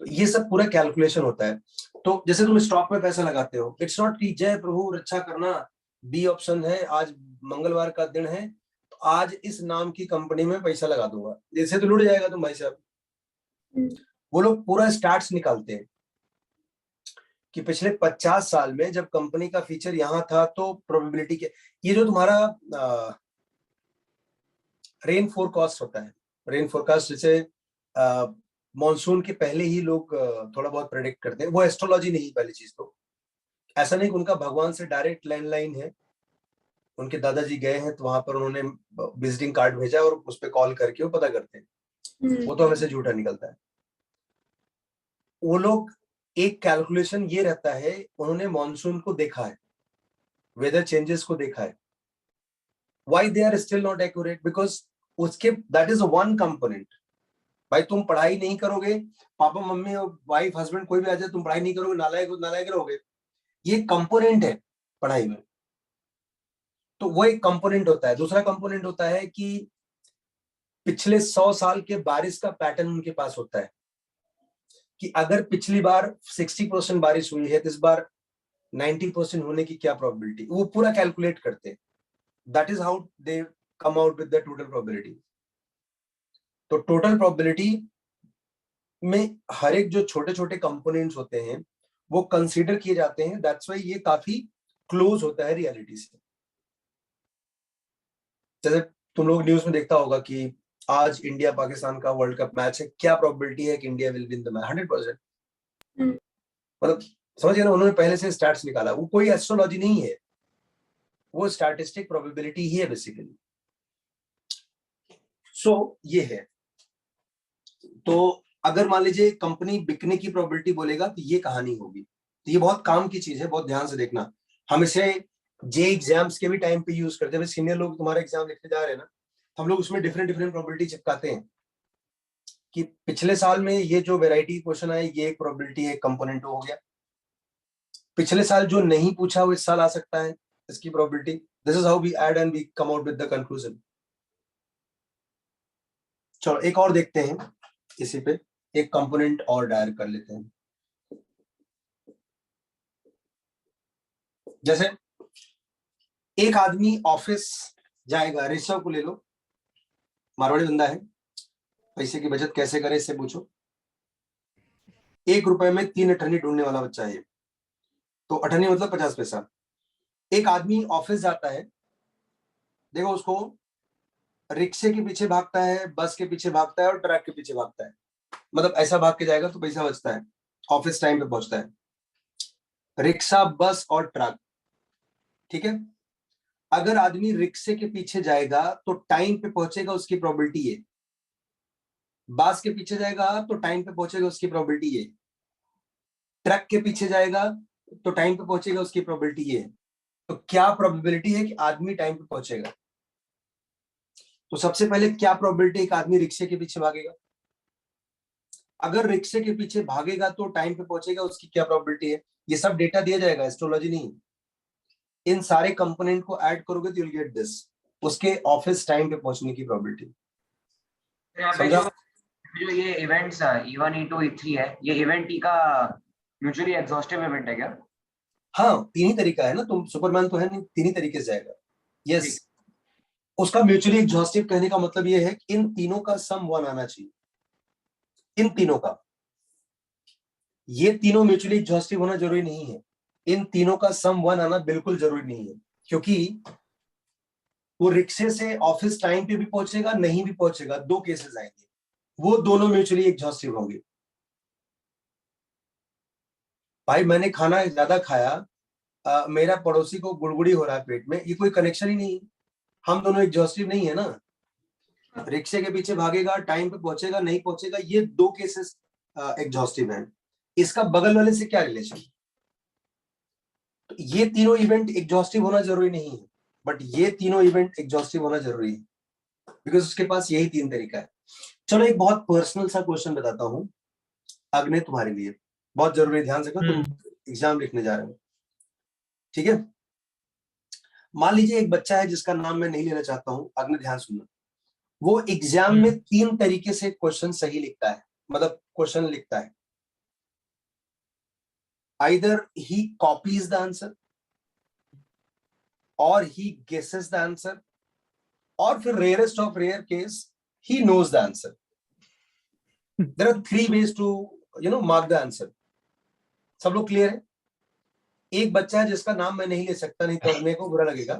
[SPEAKER 1] तो ये सब पूरा कैलकुलेशन होता है। तो जैसे तुम स्टॉक में पैसा लगाते हो, इट्स नॉट कि जय प्रभु रक्षा करना, बी ऑप्शन है, आज मंगलवार का दिन है तो आज इस नाम की कंपनी में पैसा लगा दूंगा, जैसे तो लुट जाएगा तुम भाई साहब। वो लोग पूरा स्टार्ट्स निकालते हैं कि पिछले 50 साल में जब कंपनी का फीचर यहां था तो प्रोबेबिलिटी के, ये जो तुम्हारा रेन फोरकास्ट होता है, रेन फोरकास्ट जैसे मॉनसून के पहले ही लोग थोड़ा बहुत प्रेडिक्ट करते हैं, वो एस्ट्रोलॉजी नहीं, पहली चीज तो ऐसा नहीं कि उनका भगवान से डायरेक्ट लैंडलाइन है, उनके दादाजी गए हैं तो वहां पर उन्होंने विजिटिंग कार्ड भेजा और उस पर कॉल करके वो पता करते हैं, वो तो हमें से झूठा निकलता है। वो लोग एक कैलकुलेशन ये रहता है, उन्होंने मॉनसून को देखा है, वेदर चेंजेस को देखा है, why they are still not accurate, because उसके दैट इज वन कंपोनेंट। भाई तुम पढ़ाई नहीं करोगे, पापा मम्मी और वाइफ हस्बैंड कोई भी आ जाए, तुम पढ़ाई नहीं करोगे, नालायक नालायक रहोगे, ये कंपोनेंट है पढ़ाई में। तो वो एक कंपोनेंट होता है। दूसरा कंपोनेंट होता है कि पिछले 100 साल के बारिश का पैटर्न उनके पास होता है, कि अगर पिछली बार 60% बारिश हुई है तो इस बार 90% होने की क्या प्रोबेबिलिटी, वो पूरा कैलकुलेट करते हैं। That is how they come out with the total probability. तो टोटल प्रोबेबिलिटी में हर एक जो छोटे छोटे कंपोनेंट्स होते हैं वो कंसीडर किए जाते हैं, दैट्स व्हाई ये काफी क्लोज होता है रियलिटी से। जैसे तुम लोग न्यूज में देखता होगा कि आज इंडिया पाकिस्तान का वर्ल्ड कप मैच है, क्या प्रोबेबिलिटी है कि India will win the match? 100%। मतलब समझिए ना, उन्होंने पहले से स्टैट्स निकाला, वो कोई एस्ट्रोलॉजी नहीं है, वो स्टैटिस्टिक प्रोबेबिलिटी ही है बेसिकली। सो ये है। तो अगर मान लीजिए कंपनी बिकने की प्रोबेबिलिटी बोलेगा तो ये कहानी होगी। तो ये बहुत काम की चीज है, बहुत ध्यान से देखना। हम इसे जे एग्जाम्स के भी टाइम पे यूज करते हैं। सीनियर लोग तुम्हारा एग्जाम लिखने जा रहे हैं ना, हम लोग उसमें डिफरेंट डिफरेंट प्रोबेबिलिटी चिपकाते हैं कि पिछले साल में ये जो वैरायटी क्वेश्चन आए, ये एक प्रोबेबिलिटी है, कंपोनेंट हो गया। पिछले साल जो नहीं पूछा वो इस साल आ सकता है, इसकी probability. This is how we add and we come out with the conclusion. चलो एक और देखते हैं, इसी पे एक कंपोनेंट और डायर कर लेते हैं। जैसे एक आदमी ऑफिस जाएगा, ऋषभ को ले लो, मारवाड़ी बंदा है, पैसे की बचत कैसे करे इससे पूछो। 1 रुपए में 3 अठन्नी ढूंढने वाला बच्चा है। तो अठन्नी मतलब 50 पैसा। एक आदमी ऑफिस जाता है, देखो उसको रिक्शे के पीछे भागता है, बस के पीछे भागता है और ट्रक के पीछे भागता है। मतलब ऐसा भाग के जाएगा तो पैसा बचता है, ऑफिस टाइम पे पहुंचता है। रिक्शा, बस और ट्रक, ठीक है। अगर आदमी रिक्शे के पीछे जाएगा तो टाइम पे पहुंचेगा, उसकी प्रोबेबिलिटी है। बस के पीछे जाएगा तो टाइम पे पहुंचेगा, उसकी प्रोबेबिलिटी है। ट्रक के पीछे जाएगा तो टाइम पे पहुंचेगा, उसकी प्रोबेबिलिटी है। तो क्या प्रोबेबिलिटी है कि आदमी टाइम पे पहुंचेगा? तो सबसे पहले क्या प्रोबेबिलिटी है कि आदमी रिक्शे के पीछे भागेगा? अगर रिक्शे के पीछे भागेगा तो टाइम पे पहुंचेगा, उसकी क्या प्रोबेबिलिटी है? ये सब डेटा दिया जाएगा, एस्ट्रोलॉजी नहीं। इन सारे कंपोनेंट को ऐड करोगे तो यू विल गेट दिस, उसके ऑफिस टाइम पे पहुंचने की प्रोबेबिलिटी।
[SPEAKER 2] यहाँ पे जो ये इवेंट्स E1 E2 E3 है, ये इवेंट ई का म्यूचुअली एग्जॉस्टिव इवेंट है क्या?
[SPEAKER 1] हाँ, 3 ही तरीका है ना, तुम सुपरमैन तो है नहीं, 3 ही तरीके से जाएगा। यस, उसका म्यूचुअली एग्जॉस्टिव कहने का मतलब ये है कि इन तीनों का सम 1 आना चाहिए। इन तीनों का, ये तीनों म्यूचुअली एग्जॉस्टिव होना जरूरी नहीं है, इन तीनों का सम 1 आना बिल्कुल जरूरी नहीं है, क्योंकि वो रिक्शे से ऑफिस टाइम पे भी पहुंचेगा, नहीं भी पहुंचेगा, 2 केसेस आएंगे, वो दोनों म्यूचुअली एग्जॉस्टिव होंगे। भाई मैंने खाना ज्यादा खाया मेरा पड़ोसी को गुड़गुड़ी हो रहा है पेट में, ये कोई कनेक्शन ही नहीं है। हम दोनों एग्जॉस्टिव नहीं है ना। रिक्शे के पीछे भागेगा, टाइम पे पहुंचेगा नहीं पहुंचेगा, ये 2 केसेस एग्जॉस्टिव हैं। इसका बगल वाले से क्या रिलेशन? तो ये तीनों इवेंट एग्जॉस्टिव होना जरूरी नहीं है, बट ये तीनों इवेंट एग्जॉस्टिव होना जरूरी है, बिकॉज उसके पास यही 3 तरीका है। चलो एक बहुत पर्सनल सा क्वेश्चन बताता हूं अग्नि, तुम्हारे लिए बहुत जरूरी, ध्यान से तुम एग्जाम लिखने जा रहे हो, ठीक है? मान लीजिए एक बच्चा है जिसका नाम मैं नहीं लेना चाहता हूं, अग्नि ध्यान सुनना। वो एग्जाम में 3 तरीके से क्वेश्चन सही लिखता है, मतलब क्वेश्चन लिखता है। Either he copies the answer or he guesses the answer, और फिर rarest of rare case he knows the answer. There are 3 ways to mark the answer. सब लोग क्लियर है? एक बच्चा है जिसका नाम मैं नहीं ले सकता, नहीं तो मेरे को बुरा लगेगा।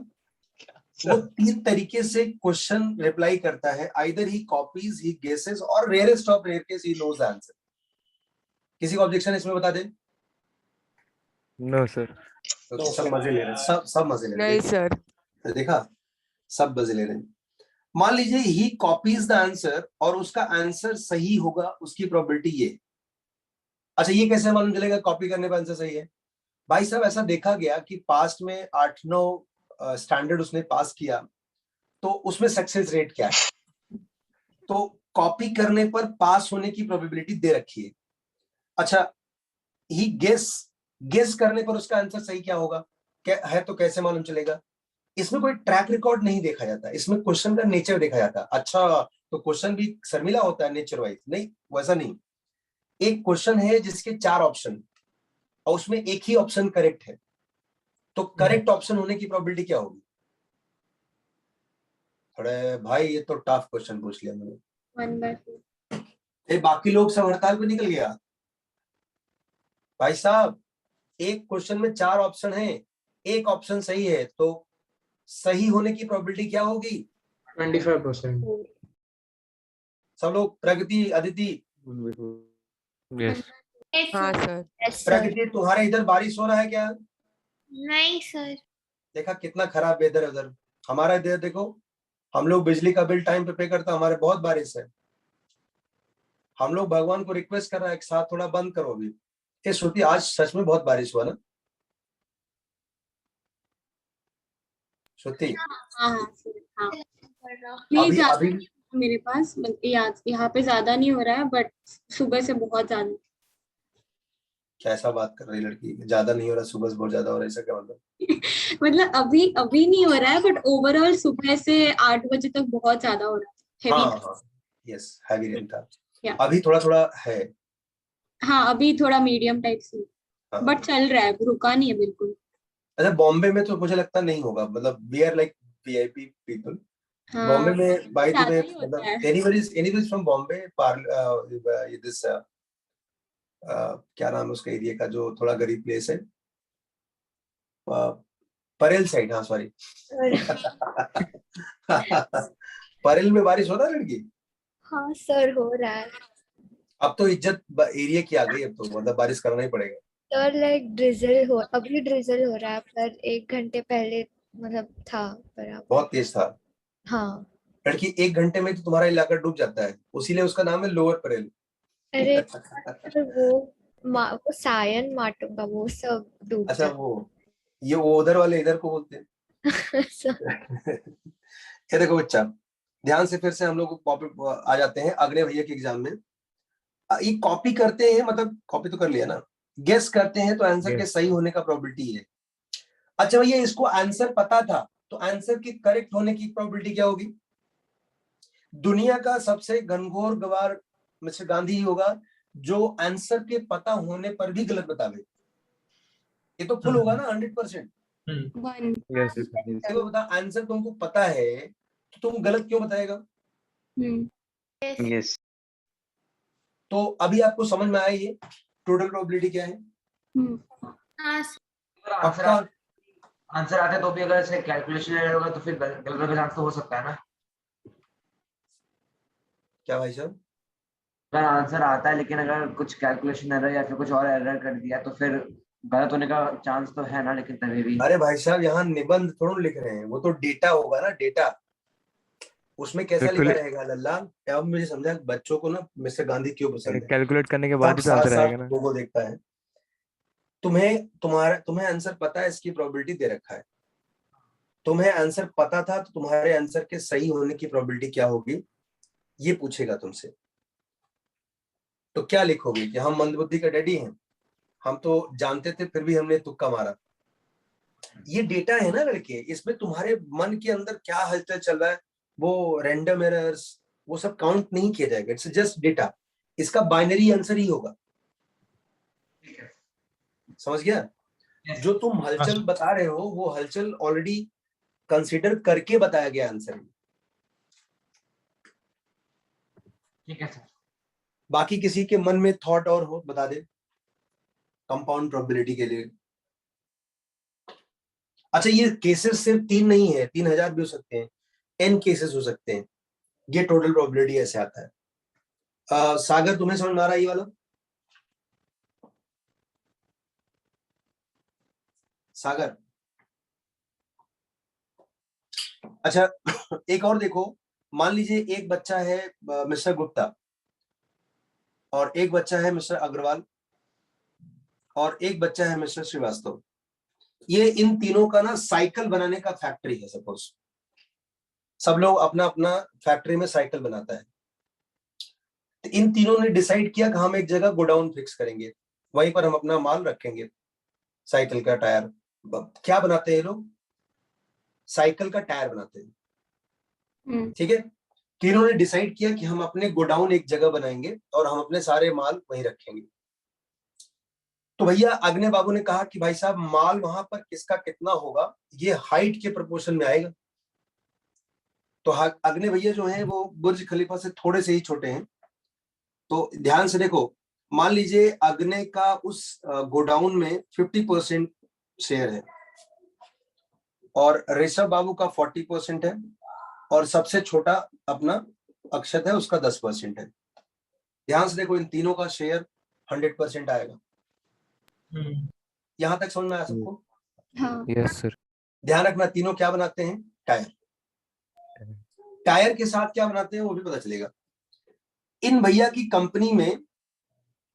[SPEAKER 1] वो 3 तरीके से क्वेश्चन रिप्लाई करता है, either he copies, he guesses और rarest of rare case he knows the answer. किसी को ऑब्जेक्शन इसमें बता दे?
[SPEAKER 6] No, sir.
[SPEAKER 1] तो सब मजे ले रहे हैं, सब मजे ले रहे
[SPEAKER 7] नहीं
[SPEAKER 1] हैं।
[SPEAKER 7] सर।
[SPEAKER 1] देखा, सब मजे ले रहे हैं। मान लीजिए ही कॉपीज द आंसर और उसका आंसर सही होगा, उसकी प्रोबेबिलिटी ये। अच्छा, ये कैसे मालूम चलेगा कॉपी करने पर आंसर सही है? भाई साहब, ऐसा देखा गया कि पास्ट में 8-9 स्टैंडर्ड उसने पास किया, तो उसमें सक्सेस रेट क्या है? तो कॉपी करने पर पास होने की प्रोबेबिलिटी दे रखी है। अच्छा, ही गेस करने पर उसका आंसर सही क्या होगा, क्या है, तो कैसे मालूम चलेगा? इसमें कोई ट्रैक रिकॉर्ड नहीं देखा जाता, इसमें क्वेश्चन का नेचर देखा जाता। अच्छा, तो क्वेश्चन भी शर्मिला होता है नेचर वाइज? नहीं, वैसा नहीं। एक क्वेश्चन है जिसके 4 ऑप्शन और उसमें एक ही ऑप्शन करेक्ट है, तो करेक्ट ऑप्शन होने की प्रोबेबिलिटी क्या होगी? अरे भाई, ये तो टफ क्वेश्चन पूछ लिया मैंने।
[SPEAKER 5] 1/4।
[SPEAKER 1] बाकी लोग सब हड़ताल पे निकल गया। भाई साहब, एक क्वेश्चन में 4 ऑप्शन है, एक ऑप्शन सही है, तो सही होने की प्रोबेबिलिटी क्या होगी?
[SPEAKER 8] 25%।
[SPEAKER 1] सब लोग, प्रगति, अदिति,
[SPEAKER 6] Yes.
[SPEAKER 7] हाँ सर।
[SPEAKER 5] Yes sir.
[SPEAKER 1] प्रगति तुम्हारे इधर बारिश हो रहा है क्या?
[SPEAKER 5] नहीं सर।
[SPEAKER 1] देखा कितना खराब वेदर है उधर। हमारा इधर देखो, हम लोग बिजली का बिल टाइम पे करता, हमारे बहुत बारिश है। हम लोग भगवान को रिक्वेस्ट कर रहे हैं, एक साथ थोड़ा बंद करो अभी। ये श्रुति, आज सच में बहुत बारिश हुआ ना श्रुति?
[SPEAKER 9] हाँ सर, हाँ
[SPEAKER 1] अभी
[SPEAKER 9] प्लीज
[SPEAKER 1] अभी
[SPEAKER 9] मेरे पास यहाँ पे ज्यादा नहीं हो रहा है, बट सुबह से बहुत ज्यादा।
[SPEAKER 1] कैसा बात कर रही लड़की, ज्यादा नहीं हो रहा, सुबह से बहुत ज्यादा हो रहा है, ऐसा क्या मतलब?
[SPEAKER 9] मतलब अभी नहीं हो रहा है, बट ओवरऑल सुबह से 8 बजे तक बहुत ज्यादा हो रहा है।
[SPEAKER 1] हाँ, यस, हैवी रेन था।
[SPEAKER 9] Yeah.
[SPEAKER 1] अभी थोड़ा थोड़ा है।
[SPEAKER 9] हाँ, अभी थोड़ा मीडियम टाइप से,
[SPEAKER 1] हाँ।
[SPEAKER 9] बट चल रहा है, रुका नहीं है बिल्कुल।
[SPEAKER 1] अच्छा, बॉम्बे में तो मुझे लगता नहीं होगा, मतलब we are like VIP people.
[SPEAKER 9] हाँ,
[SPEAKER 1] बॉम्बे में बाय द
[SPEAKER 9] ज्यादा
[SPEAKER 1] वे,
[SPEAKER 9] ही होता
[SPEAKER 1] मतलब
[SPEAKER 9] है।
[SPEAKER 1] एनीबडी फ्रॉम बॉम्बे, दिस क्या नाम है उसका एरिया का जो थोड़ा गरीब प्लेस है, परेल साइड, हाँ सॉरी। परेल में बारिश हो रहा है लड़की?
[SPEAKER 5] हाँ सर, हो रहा है।
[SPEAKER 1] अब तो इज्जत एरिया की आ गई, अब तो मतलब बारिश करना ही पड़ेगा।
[SPEAKER 5] सर लाइक अभी ड्रिजल हो रहा है, पर 1 घंटे पहले मतलब था बराबर।
[SPEAKER 1] बहुत तेज था।
[SPEAKER 5] हाँ।
[SPEAKER 1] लड़की, 1 घंटे में तो तुम्हारा इलाका डूब जाता है, उसीलिए उसका नाम है लोअर परेल।
[SPEAKER 5] अरे सर, वो सायन माटुंगा वो सब डूब
[SPEAKER 1] अच्छा, वो उधर वाले इधर को बोलते हैं।
[SPEAKER 5] जाता।
[SPEAKER 1] ये देखो बच्चा, ध्यान से फिर से हम लोग आ जाते हैं अगले भैया के एग्जाम में। ये कॉपी करते हैं, मतलब कॉपी तो कर लिया ना, गेस करते हैं तो आंसर के सही होने का प्रोबेबिलिटी है। अच्छा भैया, इसको आंसर पता था, तो आंसर के करेक्ट होने की प्रोबेबिलिटी क्या होगी? दुनिया का सबसे घनघोर गवार मिस्टर गांधी ही होगा जो आंसर के पता होने पर भी गलत बतावे। ये तो फुल होगा ना, 100%।
[SPEAKER 6] Yes, yes, yes.
[SPEAKER 1] देखो बता, आंसर तुमको पता है तो तुम गलत क्यों बताएगा?
[SPEAKER 6] Yes.
[SPEAKER 1] तो अभी आपको समझ में आया ये टोटल प्रोबेबिलिटी क्या है? पक्का?
[SPEAKER 2] आंसर आते तो भी अगर ऐसे कैलकुलेशन एरर होगा तो फिर गलत आंसर हो सकता है ना।
[SPEAKER 1] क्या भाई साहब?
[SPEAKER 2] अगर आंसर आता है लेकिन अगर कुछ कैलकुलेशन एरर या फिर कुछ और एरर कर दिया तो फिर गलत होने का चांस तो है ना, लेकिन तभी भी
[SPEAKER 1] अरे भाई साहब, यहाँ निबंध थोड़ा लिख रहे हैं, वो तो डेटा होगा ना, डेटा। उसमें कैसा लिखा रहेगा लल्ला? अब मुझे समझा बच्चों को ना मिस्टर गांधी क्यों पसंद है।
[SPEAKER 6] कैलकुलेट करने के
[SPEAKER 1] सब
[SPEAKER 6] बाद ही तो
[SPEAKER 1] साथ
[SPEAKER 6] आंसर
[SPEAKER 1] साथ
[SPEAKER 6] आएगा ना।
[SPEAKER 1] लोगों देखता है। तुम्हें आंसर पता है, इसकी प्रोबेबिलिटी दे रखा है। तुम्हें आंसर पता था तो तुम्हारे आंसर के सही होने की प्रोबेबिलिटी क्या होगी, ये पूछेगा तुमसे। तो क्या लिखोगे कि हम मंदबुद्धि का डैडी हैं, हम तो जानते थे फिर भी हमने तुक्का मारा। ये डेटा है ना लड़के, इसमें तुम्हारे मन के अंदर क्या हलचल चल रहा है, वो रैंडम एरर्स, वो सब काउंट नहीं किया जाएगा। It's just data. इसका बाइनरी आंसर ही होगा। समझ गया? जो तुम हलचल बता रहे हो वो हलचल ऑलरेडी कंसीडर करके बताया गया आंसर।
[SPEAKER 2] ठीक है सर।
[SPEAKER 1] बाकी किसी के मन में थॉट और हो बता दे कंपाउंड प्रोबेबिलिटी के लिए। अच्छा, ये केसेस सिर्फ 3 नहीं है, 3000 भी हो सकते हैं, n केसेस हो सकते हैं। ये टोटल प्रोबेबिलिटी ऐसे आता है। सागर, तुम्हें समझ में आ रहा है ये वाला? सागर, अच्छा एक और देखो। मान लीजिए एक बच्चा है मिस्टर गुप्ता, और एक बच्चा है मिस्टर अग्रवाल, और एक बच्चा है मिस्टर श्रीवास्तव। ये इन तीनों का ना साइकिल बनाने का फैक्ट्री है। सपोज सब लोग अपना अपना फैक्ट्री में साइकिल बनाता है। तो इन तीनों ने डिसाइड किया कि हम एक जगह गोडाउन फिक्स करेंगे, वहीं पर हम अपना माल रखेंगे। साइकिल का टायर क्या बनाते हैं लोग? साइकिल का टायर बनाते हैं। ठीक है, तीनों ने डिसाइड किया कि हम अपने गोडाउन एक जगह बनाएंगे और हम अपने सारे माल वहीं रखेंगे। तो भैया अग्नि बाबू ने कहा कि भाई साहब माल वहां पर किसका कितना होगा, ये हाइट के प्रोपोर्शन में आएगा। तो अग्नि भैया जो है वो बुर्ज खलीफा से थोड़े से ही छोटे हैं। तो ध्यान से देखो, मान लीजिए अग्नि का उस गोडाउन में 50% शेयर है, और ऋषभ बाबू का 40% है, और सबसे छोटा अपना अक्षत है उसका 10% है। ध्यान से देखो, इन तीनों का शेयर 100% आएगा। यहां तक समझ में आया सबको?
[SPEAKER 9] हाँ।
[SPEAKER 6] Yes sir.
[SPEAKER 1] ध्यान रखना, तीनों क्या बनाते हैं? टायर। टायर के साथ क्या बनाते हैं वो भी पता चलेगा। इन भैया की कंपनी में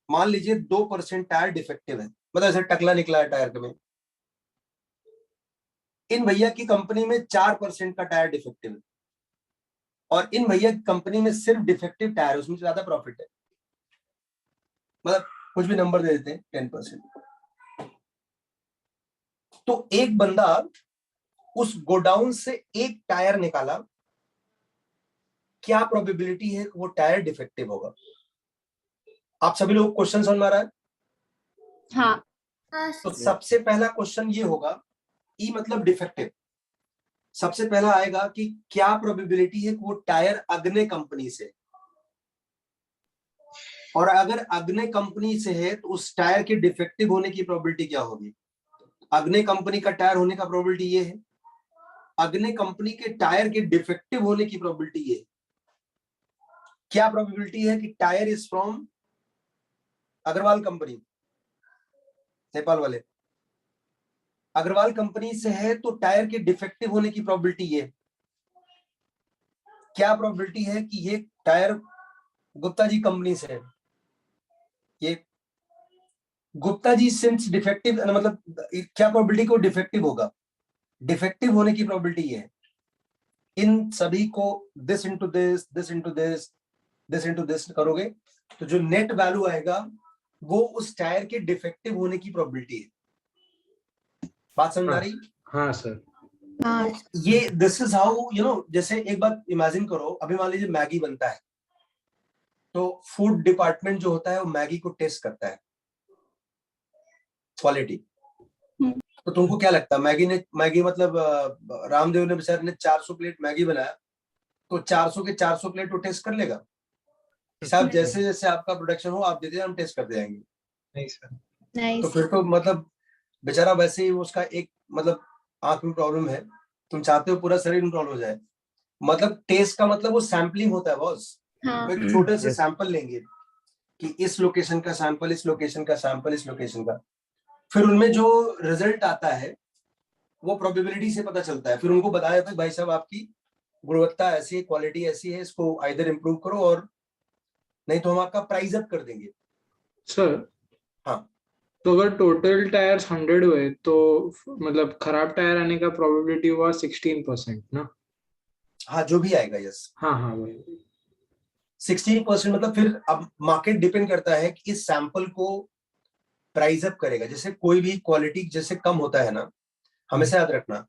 [SPEAKER 1] मान लीजिए 2% टायर डिफेक्टिव है, मतलब ऐसे टकला निकला है टायर में। इन भैया की कंपनी में 4% का टायर डिफेक्टिव है, और इन भैया की कंपनी में सिर्फ डिफेक्टिव टायर है, उसमें ज्यादा प्रॉफिट है। मतलब कुछ भी नंबर दे देते हैं, 10%। तो एक बंदा उस गोडाउन से एक टायर निकाला, क्या प्रोबेबिलिटी है कि वो टायर डिफेक्टिव होगा? आप सभी लोग क्वेश्चन समझ में आ रहा है?
[SPEAKER 9] हाँ।
[SPEAKER 1] तो सबसे पहला क्वेश्चन ये होगा, ई मतलब डिफेक्टिव। सबसे पहला आएगा कि क्या प्रोबेबिलिटी है कि वो टायर अग्नि कंपनी से, और अगर अग्नि कंपनी से है तो उस टायर के डिफेक्टिव होने की प्रोबेबिलिटी क्या होगी? अग्नि कंपनी का टायर होने का प्रोबेबिलिटी ये है, अग्नि कंपनी के टायर के डिफेक्टिव होने की प्रोबेबिलिटी ये है। क्या प्रोबेबिलिटी है कि tyre is from Agarwal company, Nepal वाले अग्रवाल कंपनी से है तो टायर के डिफेक्टिव होने की प्रोबेबिलिटी ये। क्या प्रोबेबिलिटी है कि ये टायर गुप्ता जी कंपनी से है? ये गुप्ता जी सिंस डिफेक्टिव, मतलब क्या प्रोबेबिलिटी को डिफेक्टिव होगा? डिफेक्टिव होने की प्रोबेबिलिटी है। इन सभी को this into this, this into this, this into this करोगे तो जो नेट वैल्यू आएगा वो उस टायर के डिफेक्टिव होने की प्रोबेबिलिटी है। बात समझ आ रही?
[SPEAKER 8] हाँ सर।
[SPEAKER 5] हाँ।
[SPEAKER 1] ये this is how you know. जैसे एक बात इमेजिन करो, अभी मान लीजिए मैगी बनता है, तो फूड डिपार्टमेंट जो होता है वो मैगी को टेस्ट करता है, क्वालिटी। तो तुमको क्या लगता है, मैगी मतलब रामदेव ने बेचारे ने 400 प्लेट मैगी बनाया, तो 400 के 400 प्लेट वो टेस्ट कर लेगा? साहब जैसे जैसे आपका प्रोडक्शन हो आप देते हम टेस्ट करते जाएंगे।
[SPEAKER 4] नहीं सर।
[SPEAKER 5] नहीं
[SPEAKER 1] तो फिर तो मतलब बेचारा वैसे ही उसका एक मतलब आंख में प्रॉब्लम है, तुम चाहते हो पूरा शरीर में प्रॉब्लम हो जाए। मतलब टेस्ट का मतलब वो सैम्पलिंग होता है बॉस।
[SPEAKER 5] हाँ।
[SPEAKER 1] एक छोटे से सैंपल लेंगे कि इस लोकेशन का सैंपल, इस लोकेशन का सैंपल, इस लोकेशन का, फिर उनमें जो रिजल्ट आता है वो प्रोबेबिलिटी से पता चलता है। फिर उनको बताया जाता है भाई साहब आपकी गुणवत्ता ऐसी है, क्वालिटी ऐसी है, इसको आइदर इम्प्रूव करो और नहीं तो हम आपका प्राइस अप कर देंगे।
[SPEAKER 8] सर
[SPEAKER 1] हाँ,
[SPEAKER 8] तो अगर टोटल टायर्स 100 हुए तो मतलब खराब टायर आने का प्रोबेबिलिटी हुआ 16% ना?
[SPEAKER 1] हाँ जो भी आएगा, यस
[SPEAKER 8] हाँ हाँ वही।
[SPEAKER 1] 16%। मतलब फिर अब मार्केट डिपेंड करता है कि इस सैंपल को प्राइस अप करेगा। जैसे कोई भी क्वालिटी जैसे कम होता है ना, हमेशा याद रखना,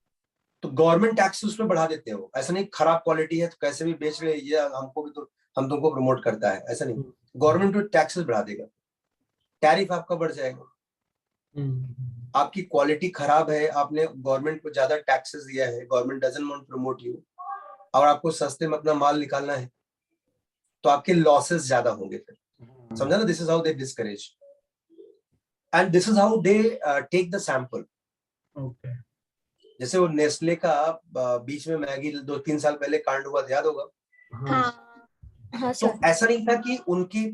[SPEAKER 1] तो गवर्नमेंट टैक्स उसमें बढ़ा देते हो। ऐसा नहीं खराब क्वालिटी है तो कैसे भी बेच रहे, ये हमको भी तो हम तुमको प्रमोट करता है, ऐसा नहीं। गवर्नमेंट तो टैक्सेस बढ़ा देगा, टैरिफ आपका बढ़ जाएगा। आपकी क्वालिटी खराब है, आपने गवर्नमेंट को ज्यादा टैक्सेस दिया है, government doesn't want promote you, और आपको सस्ते में अपना माल निकालना है तो आपके लॉसेस ज्यादा होंगे। फिर समझा ना, this is how they discourage and this is how they take the sample.
[SPEAKER 8] Okay.
[SPEAKER 1] जैसे वो नेस्ले का बीच में मैगी 2-3 साल पहले कांड हुआ था, याद होगा।
[SPEAKER 5] हाँ हाँ
[SPEAKER 1] तो
[SPEAKER 5] सर।
[SPEAKER 1] ऐसा नहीं था कि उनकी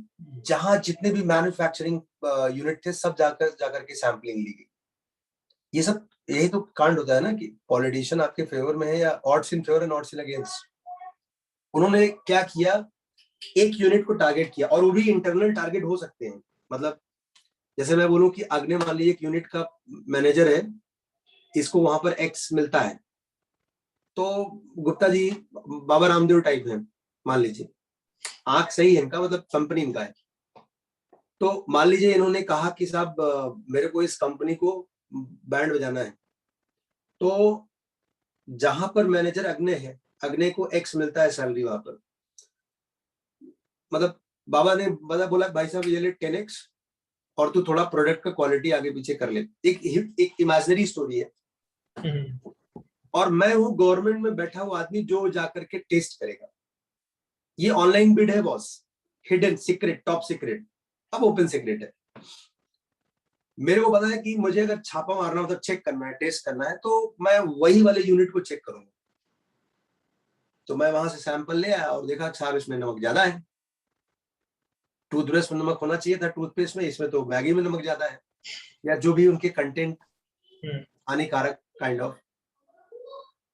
[SPEAKER 1] जहां जितने भी मैन्युफैक्चरिंग यूनिट थे सब जाकर के सैंपलिंग ली गई। ये सब यही तो कांड होता है ना कि पॉलिटिशियन आपके फेवर में है या odds in favour and odds in against. उन्होंने क्या किया, एक यूनिट को टारगेट किया, और वो भी इंटरनल टारगेट हो सकते हैं। मतलब जैसे मैं बोलूं कि अग्नि मान लीजिए एक यूनिट का मैनेजर है, इसको वहां पर एक्स मिलता है, तो गुप्ता जी बाबा रामदेव टाइप है मान लीजिए, आंख सही है इनका, मतलब कंपनी इनका है। तो मान लीजिए इन्होंने कहा कि साहब मेरे को इस कंपनी को बैंड बजाना है, तो जहां पर मैनेजर अग्नि है, अग्नि को एक्स मिलता है सैलरी वहां पर। मतलब बाबा ने बोला भाई साहब ये ले 10x और तू थोड़ा प्रोडक्ट का क्वालिटी आगे पीछे कर ले। एक इमेजिनरी स्टोरी है। और मैं हूं गवर्नमेंट में बैठा हुआ आदमी जो जाकर के टेस्ट करेगा। ये ऑनलाइन बिड है boss, hidden secret, top secret, अब ओपन सीक्रेट है। मेरे को पता है कि मुझे अगर छापा मारना मतलब चेक करना है, टेस्ट करना है, तो मैं वही वाले यूनिट को चेक करूंगा। तो मैं वहां से सैंपल ले आया और देखा साहब इसमें नमक ज्यादा है। टूथब्रश में नमक होना चाहिए था टूथपेस्ट में, इसमें तो मैगी में नमक ज्यादा है, या जो भी उनके कंटेंट हानिकारक काइंड ऑफ।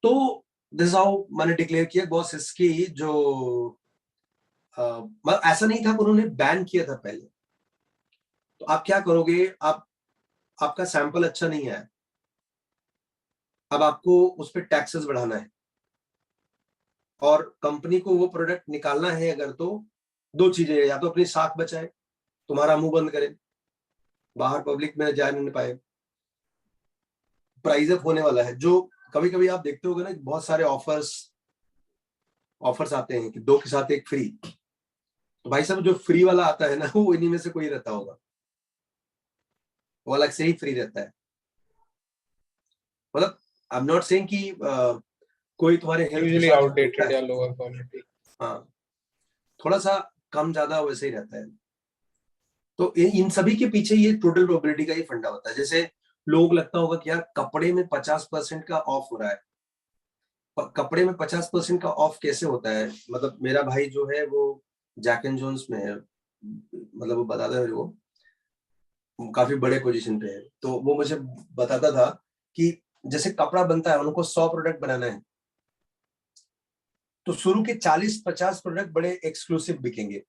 [SPEAKER 1] तो दिस हाउ मैंने डिक्लेयर किया बॉस, इसकी जो मतलब ऐसा नहीं था कि उन्होंने बैन किया था पहले। तो आप क्या करोगे, आपका सैंपल अच्छा नहीं है, अब आपको उस पर टैक्सेस बढ़ाना है और कंपनी को वो प्रोडक्ट निकालना है अगर, तो दो चीजें, या तो अपनी साख बचाए, तुम्हारा मुंह बंद करे, बाहर पब्लिक में जा नहीं पाए, प्राइस अप होने वाला है। जो कभी कभी आप देखते होगे ना, बहुत सारे ऑफर्स आते हैं कि 2 के साथ 1 फ्री। तो भाई साहब जो फ्री वाला आता है ना, वो इन्हीं में से कोई रहता होगा, वो अलग से ही फ्री रहता है। मतलब आई एम नॉट सेइंग कि कोई तुम्हारे हेल्थ के
[SPEAKER 4] यूजुअली
[SPEAKER 1] साथ
[SPEAKER 4] आउटडेटेड या लोअर क्वालिटी।
[SPEAKER 1] हाँ, थोड़ा सा कम ज्यादा वैसे ही रहता है। तो इन सभी के पीछे ये टोटल प्रोबेबिलिटी का ही फंडा होता है। जैसे लोगों को लगता होगा कि यार कपड़े में 50% का ऑफ हो रहा है, कपड़े में 50% का ऑफ कैसे होता है। मतलब मेरा भाई जो है वो जैक एंड जोन्स में है, मतलब वो बताता है, वो काफी बड़े पोजीशन पे है, तो वो मुझे बताता था कि जैसे कपड़ा बनता है, उनको 100 प्रोडक्ट बनाना है, तो शुरू के 40-50 प्रोडक्ट बड़े एक्सक्लूसिव बिकेंगे,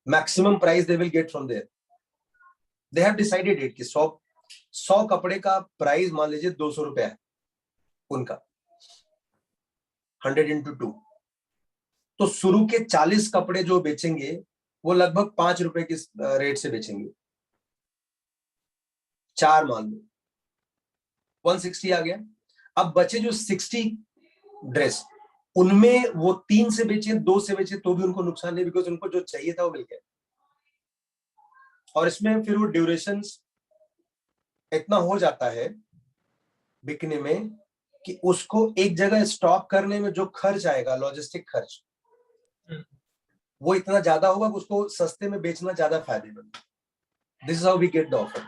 [SPEAKER 1] maximum price they will get from there. They have decided it कि 100 कपड़े का प्राइस मान लीजिए 200 रुपया है उनका, 100 into 2, तो शुरू के 40 कपड़े जो बेचेंगे वो लगभग 5 रुपए के रेट से बेचेंगे। 4 मान लो 160 आ गया। अब बचे जो 60 ड्रेस, उनमें वो 3 से बेचे, 2 से बेचे, तो भी उनको नुकसान नहीं, बिकॉज उनको जो चाहिए था वो मिल गया। और इसमें फिर वो ड्यूरेशन इतना हो जाता है बिकने में कि उसको एक जगह स्टॉक करने में जो खर्च आएगा, लॉजिस्टिक खर्च, वो इतना ज्यादा होगा कि उसको सस्ते में बेचना ज्यादा फायदेमंद। This is how we get the offer.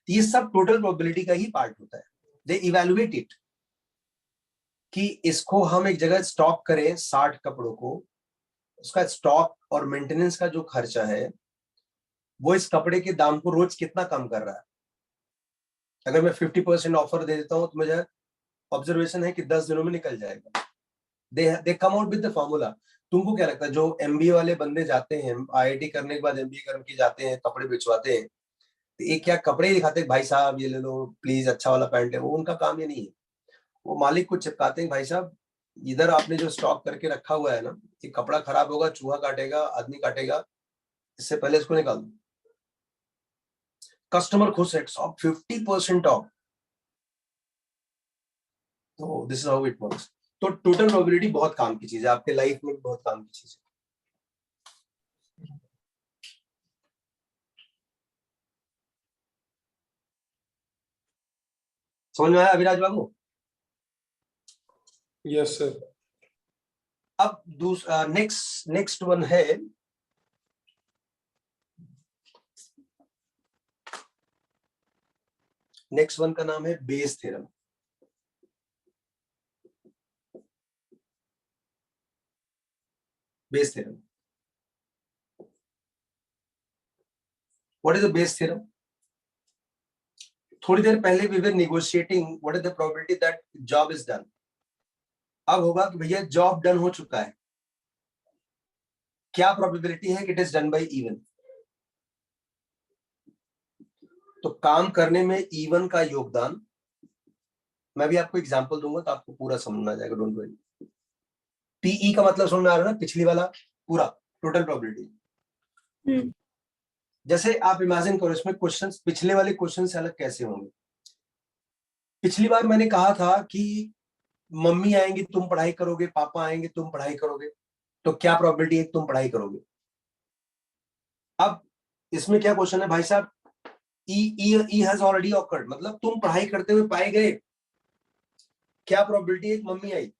[SPEAKER 1] ये सब टोटल प्रोबेबिलिटी का ही पार्ट होता है। दे इवैल्यूएट इट कि इसको हम एक जगह स्टॉक करें 60 कपड़ों को, उसका स्टॉक और मेंटेनेंस का जो खर्चा है वो इस कपड़े के दाम को रोज कितना कम कर रहा है। अगर मैं 50% ऑफर दे देता हूँ तो मुझे ऑब्जर्वेशन है कि 10 दिनों में निकल जाएगा। They come out with the formula. तुमको क्या लगता है जो एमबीए वाले बंदे जाते हैं, आईआईटी करने के बाद एमबीए करके जाते हैं, कपड़े बेचवाते हैं, तो ये क्या कपड़े ही दिखाते हैं भाई साहब ये ले लो प्लीज, अच्छा वाला पैंट है, वो उनका काम ये नहीं है। वो मालिक को चिपकाते हैं भाई साहब इधर आपने जो स्टॉक करके रखा हुआ है ना, ये कपड़ा खराब होगा, चूहा काटेगा, आदमी काटेगा, इससे पहले इसको निकाल दो। कस्टमर खुश है, 50% ऑफ। तो this is how it works. तो टोटल प्रोबेबिलिटी बहुत काम की चीज है, आपके लाइफ में बहुत काम की चीज है। समझ में आया अभिराज बाबू?
[SPEAKER 3] Yes sir.
[SPEAKER 1] अब दूसरा नेक्स्ट वन है नेक्स्ट वन का नाम है Bayes theorem. Bayes theorem, what is the Bayes theorem? थोड़ी देर पहले we were negotiating what is the probability that job is done. अब होगा कि भैया जॉब डन हो चुका है, क्या प्रोबेबिलिटी है कि it is done by even. तो काम करने में इवन का योगदान, मैं भी आपको एग्जांपल दूंगा तो आपको पूरा समझ में आ जाएगा, डोंट वरी। पीई का मतलब समझ में आ रहा है ना, पिछली वाला पूरा टोटल प्रोबेबिलिटी। जैसे आप इमेजिन करो इसमें क्वेश्चंस पिछले वाले क्वेश्चन से अलग कैसे होंगे। पिछली बार मैंने कहा था कि मम्मी आएंगी तुम पढ़ाई करोगे, पापा आएंगे तुम पढ़ाई करोगे, तो क्या प्रोबेबिलिटी है तुम पढ़ाई करोगे। अब इसमें क्या क्वेश्चन है भाई साहब, ई हैज ऑलरेडी ऑकर्ड, मतलब तुम पढ़ाई करते हुए पाए गए, क्या प्रोबेबिलिटी है मम्मी आई।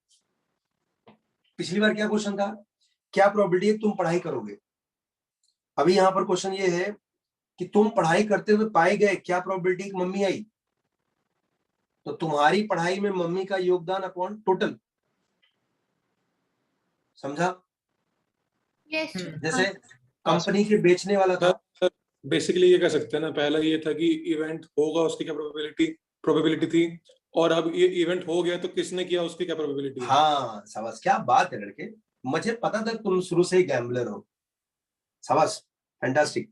[SPEAKER 1] पिछली बार क्या क्वेश्चन था, क्या प्रोबेबिलिटी है तुम पढ़ाई करोगे। अभी यहां पर क्वेश्चन ये है कि तुम पढ़ाई करते हुए पाए गए, क्या प्रोबेबिलिटी मम्मी आई। तो तुम्हारी पढ़ाई में मम्मी का योगदान अपॉन टोटल, समझा?
[SPEAKER 5] यस
[SPEAKER 1] जैसे कंपनी के बेचने वाला था,
[SPEAKER 3] बेसिकली ये कह सकते हैं ना, पहला ये था कि इवेंट होगा उसकी क्या प्रोबेबिलिटी थी, और अब ये इवेंट हो गया तो किसने किया उसकी क्या प्रोबेबिलिटी है।
[SPEAKER 1] हाँ शाबाश, क्या बात है लड़के, मुझे पता था तुम शुरू से ही गैम्बलर हो, शाबाश, फैंटास्टिक।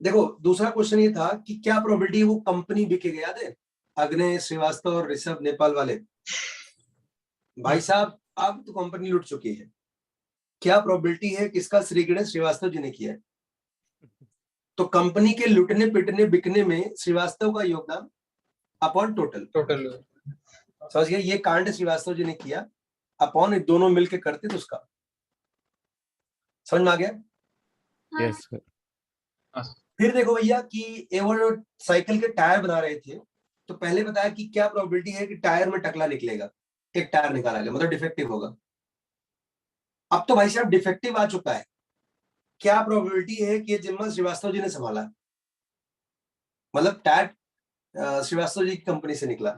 [SPEAKER 1] देखो दूसरा क्वेश्चन ये था कि क्या प्रोबेबिलिटी वो कंपनी बिकेगा, याद है अग्नि श्रीवास्तव और ऋषभ नेपाल वाले भाई साहब, अब तो कंपनी लुट चुकी है, क्या प्रोबेबिलिटी है किसका श्रीगणेश श्रीवास्तव जी ने किया है। तो कंपनी के लुटने पिटने बिकने में श्रीवास्तव का योगदान अपॉन टोटल। समझ गए, ये कांड श्रीवास्तव जी ने किया, अपॉन दोनों मिलके करते तो उसका, समझ में आ गया?
[SPEAKER 6] Yes sir.
[SPEAKER 1] फिर देखो भैया कि एवो साइकिल के टायर बना रहे थे, तो पहले बताया कि क्या प्रोबेबिलिटी है कि टायर में टकला निकलेगा, एक टायर निकाला गया मतलब डिफेक्टिव होगा। अब तो भाई साहब डिफेक्टिव आ चुका है, क्या प्रोबेबिलिटी है कि ये जिम्मा श्रीवास्तव जी ने संभाला, मतलब टायर श्रीवास्तव जी की कंपनी से निकला।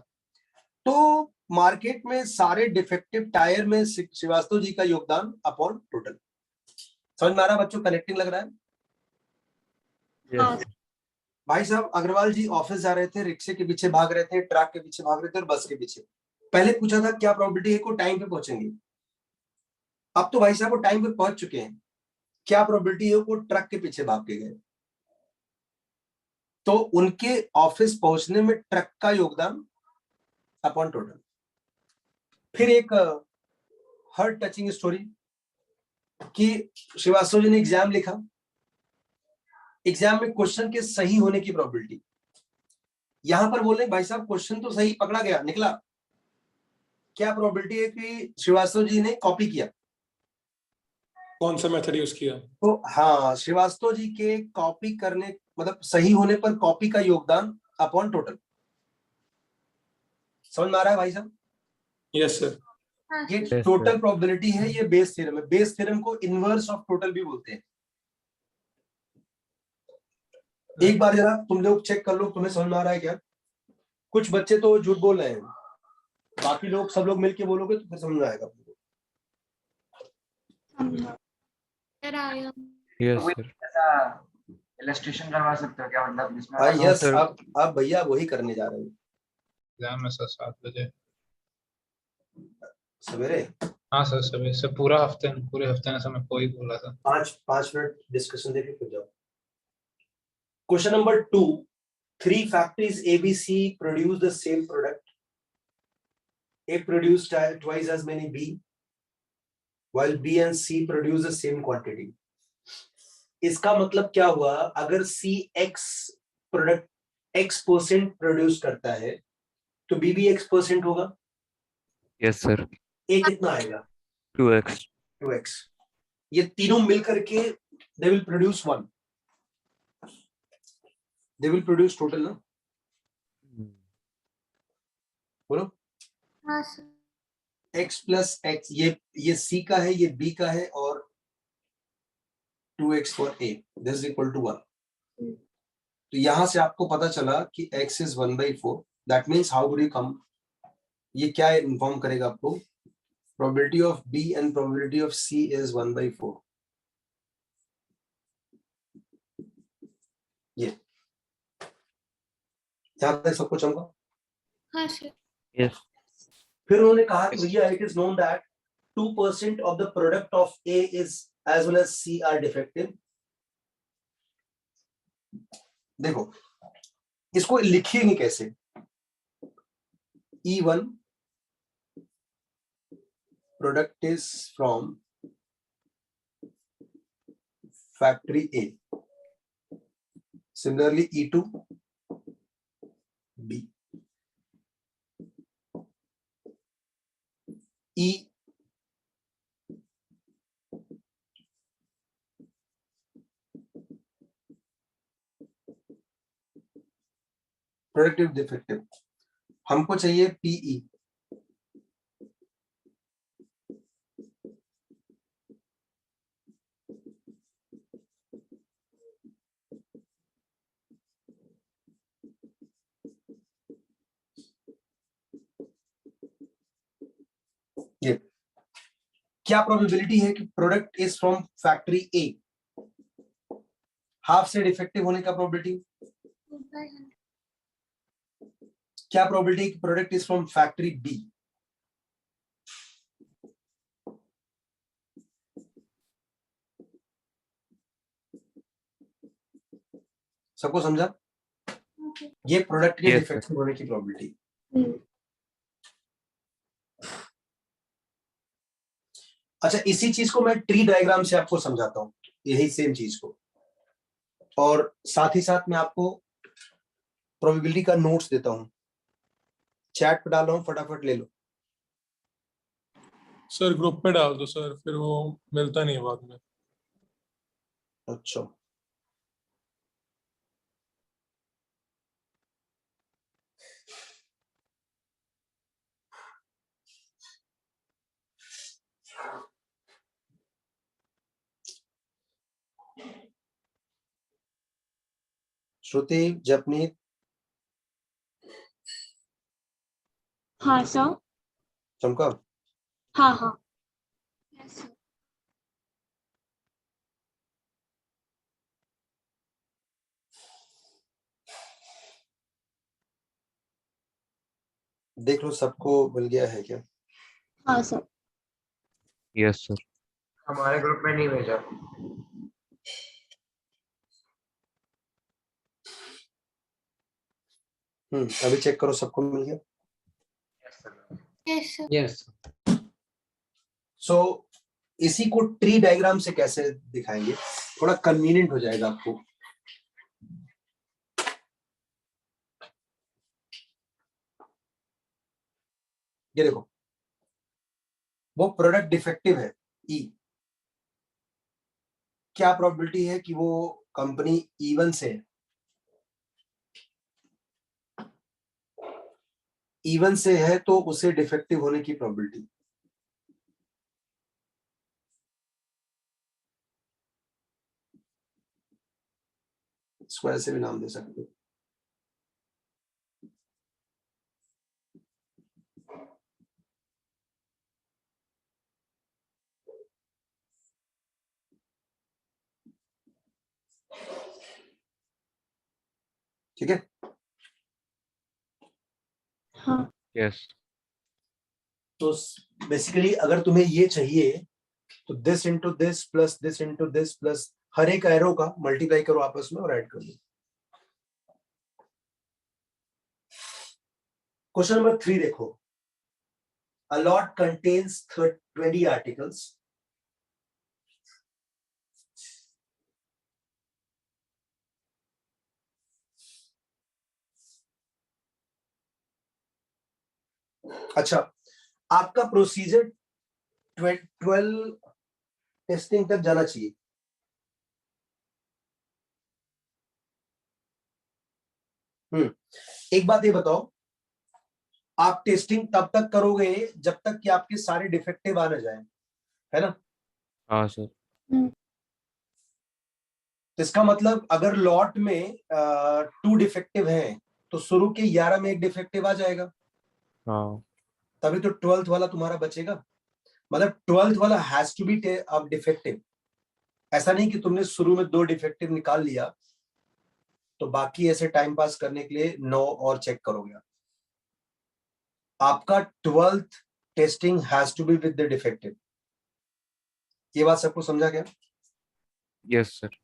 [SPEAKER 1] तो मार्केट में सारे डिफेक्टिव टायर में श्रीवास्तव जी का योगदान अपॉन टोटल। समझ में आ रहा है बच्चों, कनेक्टिंग लग रहा है?
[SPEAKER 6] यस
[SPEAKER 1] भाई साहब अग्रवाल जी ऑफिस जा रहे थे, रिक्शे के पीछे भाग रहे थे, ट्रक के पीछे भाग रहे थे और बस के पीछे। पहले पूछा था क्या प्रोबेबिलिटी है को टाइम पे पहुंचेंगे, अब तो भाई साहब वो टाइम पे पहुंच चुके हैं, क्या प्रोबेबिलिटी है को ट्रक के पीछे भाग के गए। तो उनके ऑफिस पहुंचने में ट्रक का योगदान अपॉन टोटल। फिर एक हार्ट टचिंग स्टोरी कि श्रीवास्तव जी ने एग्जाम लिखा, एग्जाम में क्वेश्चन के सही होने की प्रोबेबिलिटी, यहां पर बोले भाई साहब क्वेश्चन तो सही पकड़ा गया निकला, क्या प्रोबेबिलिटी है कि श्रीवास्तव जी ने कॉपी किया।
[SPEAKER 3] कौन सा मेथड यूज किया।
[SPEAKER 1] तो हाँ, श्रीवास्तव जी के कॉपी करने मतलब सही होने पर कॉपी का योगदान अपॉन टोटल। समझ में आ रहा है भाई साहब?
[SPEAKER 3] Yes sir.
[SPEAKER 1] ये
[SPEAKER 6] Yes,
[SPEAKER 1] टोटल
[SPEAKER 6] sir.
[SPEAKER 1] प्रोबेबिलिटी है, ये बेस थ्योरम है। बेस थ्योरम को इनवर्स ऑफ टोटल भी बोलते हैं। एक बार जरा तुम लोग चेक कर लो, तुम्हें समझ में आ रहा है क्या? कुछ बच्चे तो झूठ बोल रहे हैं, बाकी लोग सब लोग मिलके बोलोगे तो फिर समझ में आएगा।
[SPEAKER 6] Yes,
[SPEAKER 2] कोई
[SPEAKER 6] sir.
[SPEAKER 2] ऐसा इलस्ट्रेशन करवा सकते हो क्या, मतलब जिसमें
[SPEAKER 1] हाँ
[SPEAKER 2] अपन-
[SPEAKER 1] यस,
[SPEAKER 6] sir.
[SPEAKER 1] आप भैया वही करने जा रहे हैं
[SPEAKER 4] एग्जाम है सर 7 बजे।
[SPEAKER 1] सवेरे।
[SPEAKER 4] हाँ सर सभी से पूरे हफ्ते ने समय कोई बोला था।
[SPEAKER 1] 5 मिनट डिस्कशन देके फिर जाओ। Question number 2, 3 factories ABC produce the same product. A produced twice as many B, while B and C produce the same quantity. इसका मतलब क्या हुआ, अगर C X product X% produce करता है तो B भी X% होगा।
[SPEAKER 6] Yes, sir.
[SPEAKER 1] A कितना आएगा?
[SPEAKER 6] 2x.
[SPEAKER 1] 2X। ये तीनों मिलकर के they will produce 1. They will produce total ना, बोलो।
[SPEAKER 5] हाँ सर।
[SPEAKER 1] X plus X, ये C का है, ये B का है, और 2X for A, this is equal to 1. तो यहां से आपको पता चला कि X is 1/4. That means how would you come? ये क्या इन्फॉर्म करेगा आपको? Probability of B and probability of C is 1/4. ये यहाँ तक सबको चमका?
[SPEAKER 5] हाँ सर।
[SPEAKER 6] Yes.
[SPEAKER 1] फिर उन्होंने कहा कि भैया it is known that 2% of the product of A is as well as C are defective. देखो इसको लिखिएंगे कैसे? E1 product is from factory A. Similarly E2 B. E productive defective, हमको चाहिए पीई। ये क्या प्रोबेबिलिटी है कि product is from factory A, half से डिफेक्टिव होने का प्रोबेबिलिटी। क्या प्रोबेबिलिटी कि product is from factory B? सबको समझा? ये प्रोडक्ट के
[SPEAKER 6] Yes, sir.
[SPEAKER 1] डिफेक्टिव होने की प्रोबेबिलिटी। अच्छा, इसी चीज को मैं ट्री डायग्राम से आपको समझाता हूं, यही सेम चीज को, और साथ ही साथ मैं आपको प्रोबेबिलिटी का नोट्स देता हूं, चैट पे डाल रहा हूं, फटाफट ले लो।
[SPEAKER 3] सर ग्रुप पे डाल दो सर, फिर वो मिलता नहीं है बाद में।
[SPEAKER 1] अच्छा श्रुति, जपनीत,
[SPEAKER 9] हाँ सर।
[SPEAKER 1] चमका,
[SPEAKER 9] हाँ हाँ।
[SPEAKER 1] देख लो सबको मिल गया है क्या?
[SPEAKER 9] हाँ सर।
[SPEAKER 6] Yes, sir.
[SPEAKER 2] हमारे ग्रुप में नहीं भेजा।
[SPEAKER 1] अभी चेक करो सबको मिल गया।
[SPEAKER 5] Yes sir.
[SPEAKER 8] यस।
[SPEAKER 1] सो इसी को ट्री डायग्राम से कैसे दिखाएंगे, थोड़ा कन्वीनियंट हो जाएगा आपको। ये देखो, वो प्रोडक्ट डिफेक्टिव है ई, क्या प्रोबेबिलिटी है कि वो कंपनी E1 से है? E1 से है तो उसे डिफेक्टिव होने की प्रोबेबिलिटी। इसको ऐसे भी नाम दे सकते हो। ठीक है?
[SPEAKER 9] हाँ
[SPEAKER 6] Yes.
[SPEAKER 1] तो बेसिकली अगर तुम्हें ये चाहिए तो this into this plus this into this plus हर एक एरो का मल्टीप्लाई करो आपस में और ऐड कर दो। क्वेश्चन नंबर 3 देखो। A lot contains 20 articles. अच्छा, आपका प्रोसीजर 12 टेस्टिंग तक जाना चाहिए। एक बात ये बताओ, आप टेस्टिंग तब तक करोगे जब तक कि आपके सारे डिफेक्टिव आ न जाए, है ना?
[SPEAKER 6] हाँ सर।
[SPEAKER 1] तो इसका मतलब अगर लॉट में 2 डिफेक्टिव हैं तो शुरू के 11 में एक डिफेक्टिव आ जाएगा,
[SPEAKER 6] हाँ
[SPEAKER 1] तभी तो 12th वाला तुम्हारा बचेगा। मतलब 12th वाला हैज टू बी अब डिफेक्टिव। ऐसा नहीं कि तुमने शुरू में 2 डिफेक्टिव निकाल लिया तो बाकी ऐसे टाइम पास करने के लिए 9 और चेक करोगे। आपका 12th testing has to be with the defective. ये बात सबको समझा क्या?
[SPEAKER 6] Yes sir.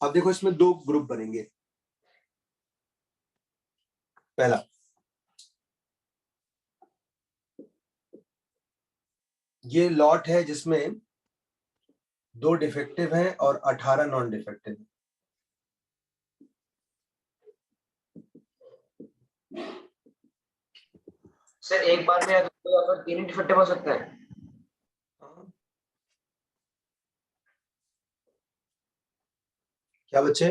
[SPEAKER 1] अब देखो, इसमें 2 ग्रुप बनेंगे। पहला, ये लॉट है जिसमें 2 डिफेक्टिव हैं और 18 नॉन डिफेक्टिव हैं।
[SPEAKER 2] सर एक बार में अगर 3 डिफेक्टिव हो सकता है?
[SPEAKER 1] क्या बच्चे?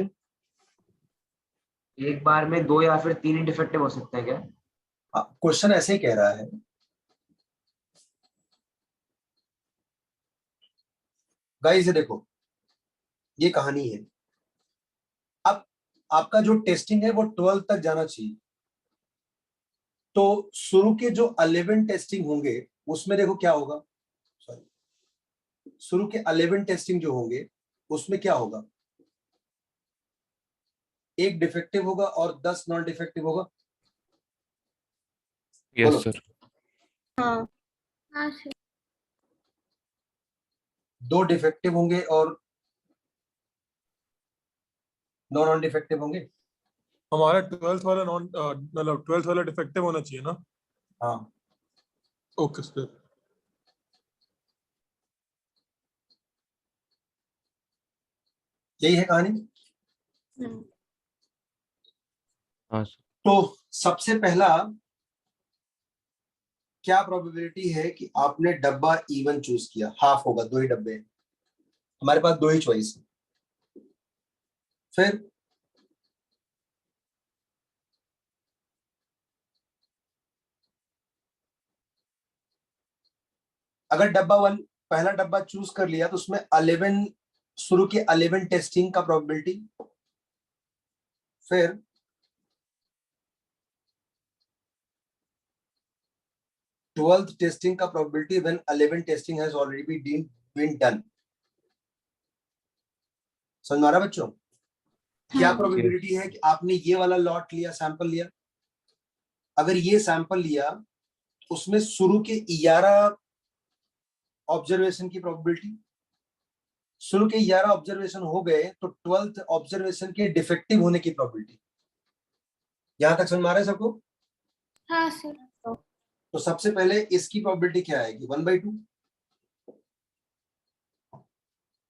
[SPEAKER 2] एक बार में 2 या फिर 3 डिफेक्टिव हो सकता है क्या?
[SPEAKER 1] क्वेश्चन ऐसे ही कह रहा है। गाइस ये देखो, ये कहानी है। अब आपका जो टेस्टिंग है वो 12 तक जाना चाहिए। तो शुरू के जो 11 टेस्टिंग होंगे उसमें देखो क्या होगा। सॉरी, शुरू के 11 टेस्टिंग जो होंगे उसमें क्या होगा, एक डिफेक्टिव होगा और 10 नॉन डिफेक्टिव होगा। बोलो।
[SPEAKER 6] Yes sir.
[SPEAKER 9] हाँ
[SPEAKER 1] 2 डिफेक्टिव होंगे और 9 नॉन डिफेक्टिव होंगे।
[SPEAKER 3] हमारा 12th वाला नॉन मतलब 12th वाला डिफेक्टिव होना चाहिए ना?
[SPEAKER 1] हाँ,
[SPEAKER 3] ओके सर।
[SPEAKER 1] यही है कहानी।
[SPEAKER 6] हाँ सर।
[SPEAKER 1] तो सबसे पहला क्या प्रोबेबिलिटी है कि आपने डब्बा इवन चूज किया? हाफ होगा, 2 ही डब्बे हैं हमारे पास, 2 ही चॉइस है। फिर अगर डब्बा 1 पहला डब्बा चूज कर लिया तो उसमें 11 शुरू के 11 टेस्टिंग का प्रोबेबिलिटी। फिर ट्वेल्थ टेस्टिंग का probability when 11 testing has already been done. समझ में आ रहा बच्चों? क्या प्रोबेबिलिटी है कि आपने ये वाला लॉट लिया, सैंपल लिया। अगर ये सैंपल लिया उसमें शुरू के 11 ऑब्जर्वेशन की प्रोबेबिलिटी, शुरू के 11 ऑब्जर्वेशन हो गए तो 12th ऑब्जर्वेशन के डिफेक्टिव होने की प्रोबेबिलिटी। यहां तक समझ में आ रहा है सबको?
[SPEAKER 5] हाँ सर।
[SPEAKER 1] तो सबसे पहले इसकी प्रोबेबिलिटी क्या आएगी? 1/2।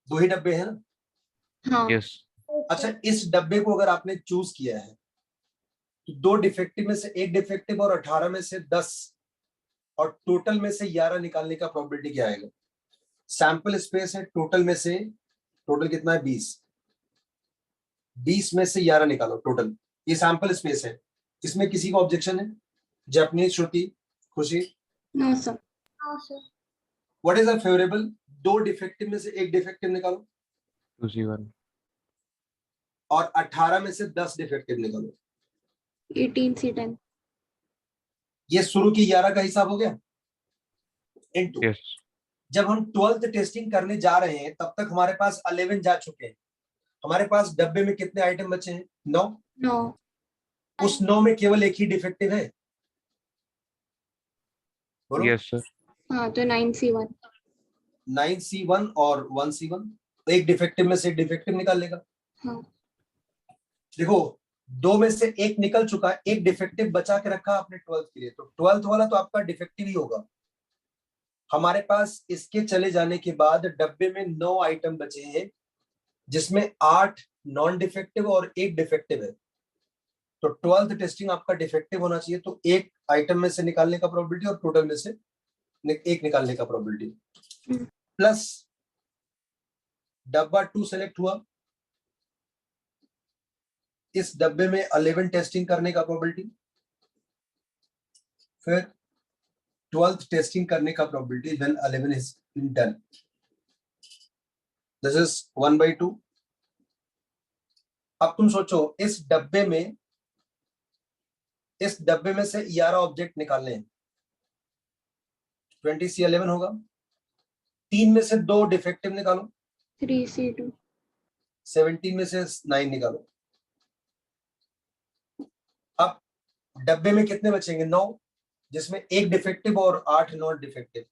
[SPEAKER 1] 2 ही डब्बे हैं ना?
[SPEAKER 9] हाँ
[SPEAKER 6] यस।
[SPEAKER 1] अच्छा, इस डब्बे को अगर आपने चूज किया है तो 2 डिफेक्टिव में से एक डिफेक्टिव और 18 में से 10 और टोटल में से 11 निकालने का प्रोबेबिलिटी क्या आएगा? सैंपल स्पेस है टोटल में से, टोटल कितना है? 20 में से 11 निकालो टोटल। ये सैंपल स्पेस है। इसमें किसी को ऑब्जेक्शन है? Japanese, Shruti, Khushi?
[SPEAKER 9] No sir.
[SPEAKER 1] What is a favourable? 2 defective में से एक डिफेक्टिव निकालो
[SPEAKER 6] 2C1।
[SPEAKER 1] और 18 में से 10 डिफेक्टिव निकालो।
[SPEAKER 9] 18C10।
[SPEAKER 1] ये शुरू की 11 का हिसाब हो गया। Into
[SPEAKER 6] yes.
[SPEAKER 1] जब हम 12th टेस्टिंग करने जा रहे हैं तब तक हमारे पास 11 जा चुके हैं, हमारे पास डब्बे में कितने आइटम बचे हैं? 9।
[SPEAKER 9] 9।
[SPEAKER 1] उस 9 में केवल एक ही डिफेक्टिव है, बोलो।
[SPEAKER 6] Yes, sir.
[SPEAKER 9] हाँ तो 9C1।
[SPEAKER 1] 9C1 और 1C1, एक डिफेक्टिव में से एक डिफेक्टिव निकाल लेगा।
[SPEAKER 9] हाँ।
[SPEAKER 1] देखो 2 में से एक निकल चुका है, एक डिफेक्टिव बचा के रखा आपने 12th के लिए, तो 12th वाला तो आपका डिफेक्टिव ही होगा। हमारे पास इसके चले जाने के बाद डब्बे में 9 आइटम बचे हैं, जिसमें 8 नॉन डिफेक्टिव और एक डिफेक्टिव है। तो 12th टेस्टिंग आपका डिफेक्टिव होना चाहिए, तो एक आइटम में से निकालने का प्रोबेबिलिटी और टोटल में से एक निकालने का प्रोबेबिलिटी, प्लस डब्बा 2 सेलेक्ट हुआ, इस डब्बे में 11 टेस्टिंग करने का प्रोबेबिलिटी, फिर 12th टेस्टिंग करने का probability when 11 is done. This is 1/2। अब तुम सोचो, इस डब्बे में से 11 ऑब्जेक्ट निकालने हैं, 20C11 होगा। 3 में से 2 डिफेक्टिव निकालो,
[SPEAKER 9] 3C2।
[SPEAKER 1] 17 में से 9 निकालो। अब डब्बे में कितने बचेंगे? 9, जिसमें एक डिफेक्टिव और 8 नॉन डिफेक्टिव,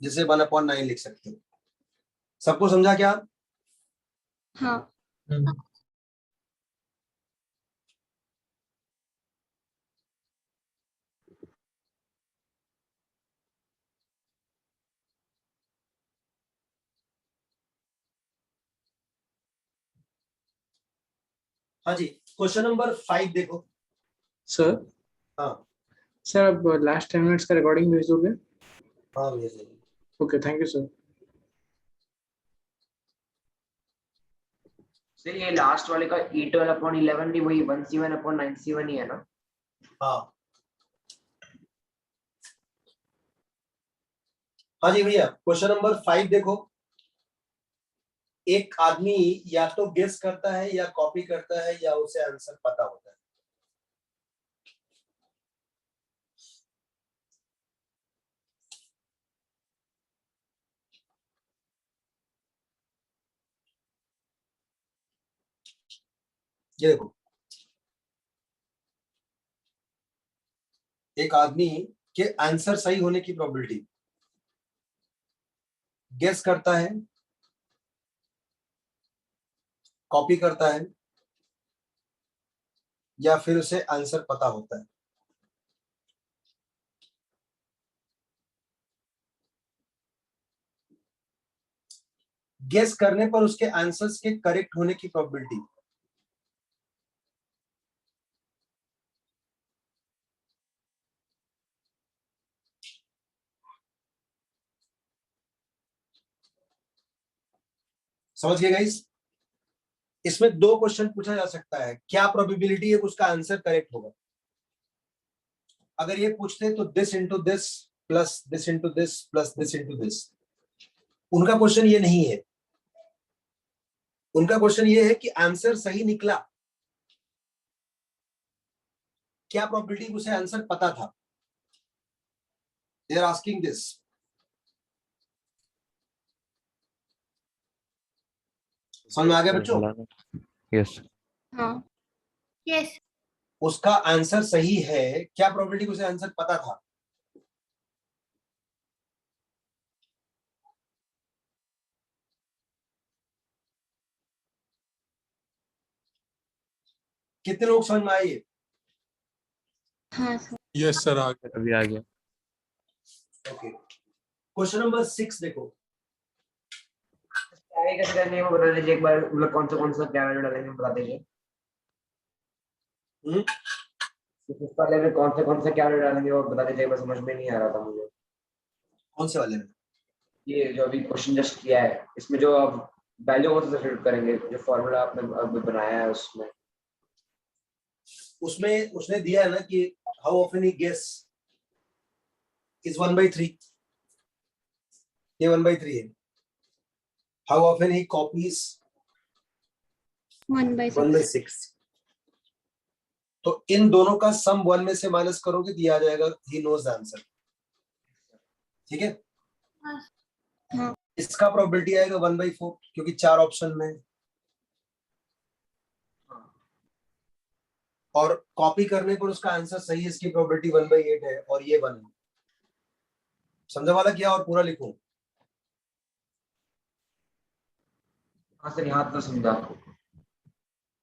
[SPEAKER 1] जिसे 1/9 लिख सकते हो। सबको समझा क्या?
[SPEAKER 9] हाँ।
[SPEAKER 1] हाँ जी, क्वेश्चन नंबर 5 देखो।
[SPEAKER 8] सर।
[SPEAKER 1] हाँ
[SPEAKER 8] सर अब लास्ट 10 मिनट्स का रिकॉर्डिंग भेज दोगे?
[SPEAKER 1] हाँ भैया जी।
[SPEAKER 8] Okay, thank you sir.
[SPEAKER 2] Sir ये लास्ट वाले का E12/11 भी वही 1C1/9C1 ही है ना?
[SPEAKER 1] हाँ हाँ जी भैया, क्वेश्चन नंबर 5 देखो। एक आदमी या तो गेस करता है या कॉपी करता है या उसे आंसर पता होता है। ये देखो, एक आदमी के आंसर सही होने की प्रोबेबिलिटी, गेस करता है, कॉपी करता है या फिर उसे आंसर पता होता है। गेस करने पर उसके आंसर्स के करेक्ट होने की प्रोबेबिलिटी, समझ गए गाइस? इसमें 2 क्वेश्चन पूछा जा सकता है, क्या प्रोबेबिलिटी है कि उसका आंसर करेक्ट होगा। अगर ये पूछते तो this into this plus this into this plus this into this, उनका क्वेश्चन ये नहीं है। उनका क्वेश्चन ये है कि आंसर सही निकला, क्या प्रोबेबिलिटी उसे आंसर पता था। They are asking this. समझ में आ गया बच्चों?
[SPEAKER 6] Yes.
[SPEAKER 9] हाँ। यस।
[SPEAKER 1] उसका आंसर सही है, क्या प्रोबेबिलिटी उसे आंसर पता था। कितने लोग समझ में आए ये?
[SPEAKER 9] हाँ सर।
[SPEAKER 3] यस सर, आ गया।
[SPEAKER 6] अभी आ गया।
[SPEAKER 1] ओके, क्वेश्चन नंबर 6 देखो।
[SPEAKER 2] आगे कैसे करनी है वो बता दीजिए एक बार, मतलब कौन सा क्या वैल्यू डालेंगे बता दीजिए। इस वाले में कौन से क्या वैल्यू डालेंगे वो बता दीजिए, बस समझ में नहीं आ रहा था मुझे।
[SPEAKER 1] कौन से वाले में?
[SPEAKER 2] ये जो अभी क्वेश्चन जस्ट किया है, इसमें जो आप वैल्यू कौन सा सब्स्टिट्यूट करेंगे, जो फॉर्मूला आपने अभी बनाया है उसमें
[SPEAKER 1] उसने दिया है ना कि how often he guess is 1/3, ये 1/3 है। How often he copies
[SPEAKER 9] 1/6।
[SPEAKER 1] 1/6। तो इन दोनों का सम 1 में से माइनस करोगे तो ये आ जाएगा ही नोज द आंसर। ठीक है?
[SPEAKER 9] हाँ।
[SPEAKER 1] इसका प्रोबेबिलिटी आएगा 1/4 क्योंकि 4 ऑप्शन में है। और कॉपी करने पर उसका आंसर सही है, इसकी प्रोबेबिलिटी 1/8 है और ये 1 है। समझा वाला क्या? और पूरा लिखूं?
[SPEAKER 2] हाँ सर, यहाँ तो समझा।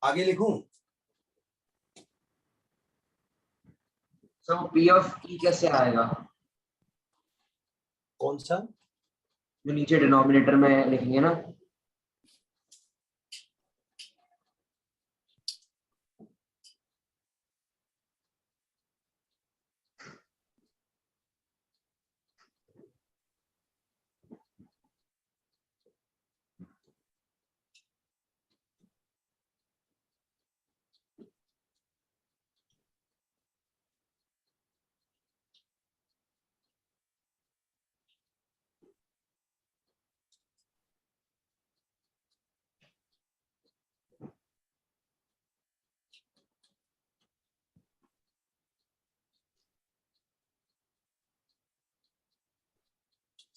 [SPEAKER 1] आगे लिखूं?
[SPEAKER 2] सर वो पी ऑफ ई कैसे आएगा?
[SPEAKER 1] कौन सा?
[SPEAKER 2] जो नीचे डिनोमिनेटर में लिखेंगे ना।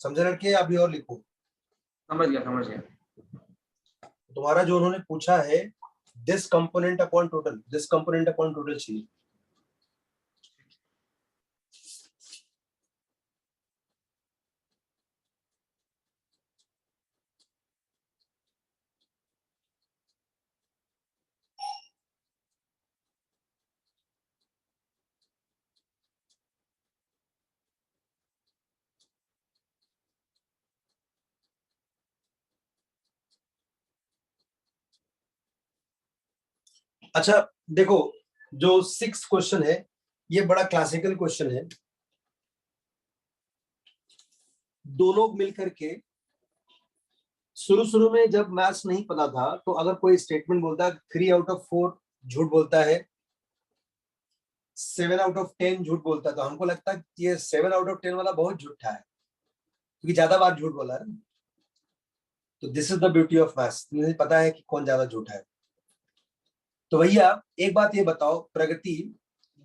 [SPEAKER 1] समझे लड़के? अभी और लिखूं?
[SPEAKER 2] समझ गया, समझ गया।
[SPEAKER 1] तुम्हारा जो उन्होंने पूछा है this component upon total, this component upon total चाहिए। अच्छा देखो, जो 6 क्वेश्चन है ये बड़ा क्लासिकल क्वेश्चन है। दो लोग मिलकर के, शुरू में जब मैथ्स नहीं पता था तो अगर कोई स्टेटमेंट बोलता है 3 आउट ऑफ 4 झूठ बोलता है, 7 आउट ऑफ 10 झूठ बोलता है, तो हमको लगता है कि ये 7 आउट ऑफ 10 वाला बहुत झूठा है क्योंकि ज्यादा बार झूठ बोला है। तो this is the beauty of maths, मुझे पता है कि कौन ज्यादा झूठा है। तो भैया एक बात ये बताओ, प्रगति,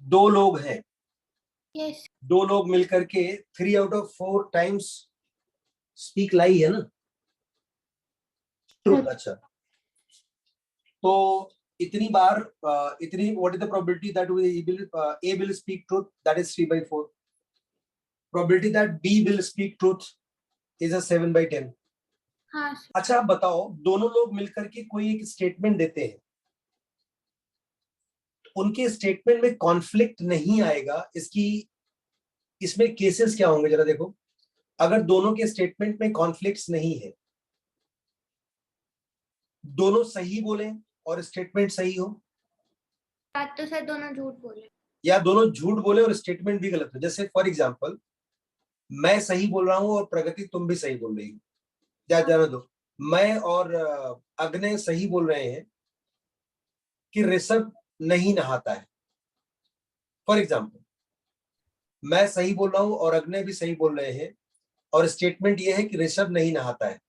[SPEAKER 1] दो लोग हैं,
[SPEAKER 5] यस
[SPEAKER 1] दो लोग मिलकर के 3 आउट ऑफ 4 टाइम्स स्पीक लाई है ना, ट्रूथ। अच्छा, तो इतनी बार इतनी, what is the probability that A will speak truth, that is 3/4. Probability that B will speak truth is a 7/10.
[SPEAKER 5] हाँ
[SPEAKER 1] अच्छा आप बताओ, दोनों लोग मिलकर के कोई एक स्टेटमेंट देते हैं, उनके स्टेटमेंट में कॉन्फ्लिक्ट नहीं आएगा, इसमें केसेस क्या होंगे जरा देखो। अगर दोनों के स्टेटमेंट में कॉन्फ्लिक्ट्स नहीं है, दोनों सही बोले और स्टेटमेंट सही हो,
[SPEAKER 5] बात तो सर दोनों झूठ बोले।
[SPEAKER 1] या दोनों झूठ बोले और स्टेटमेंट भी गलत हो। जैसे फॉर एग्जांपल मैं सही बोल रहा हूं और प्रगति तुम भी सही बोल रही हो, या जाने दो, मैं और अग्नय सही बोल रहे हैं कि ऋषभ नहीं नहाता है। फॉर एग्जांपल मैं सही बोल रहा हूं और अग्नय भी सही बोल रहे हैं और स्टेटमेंट ये है कि ऋषभ नहीं नहाता है,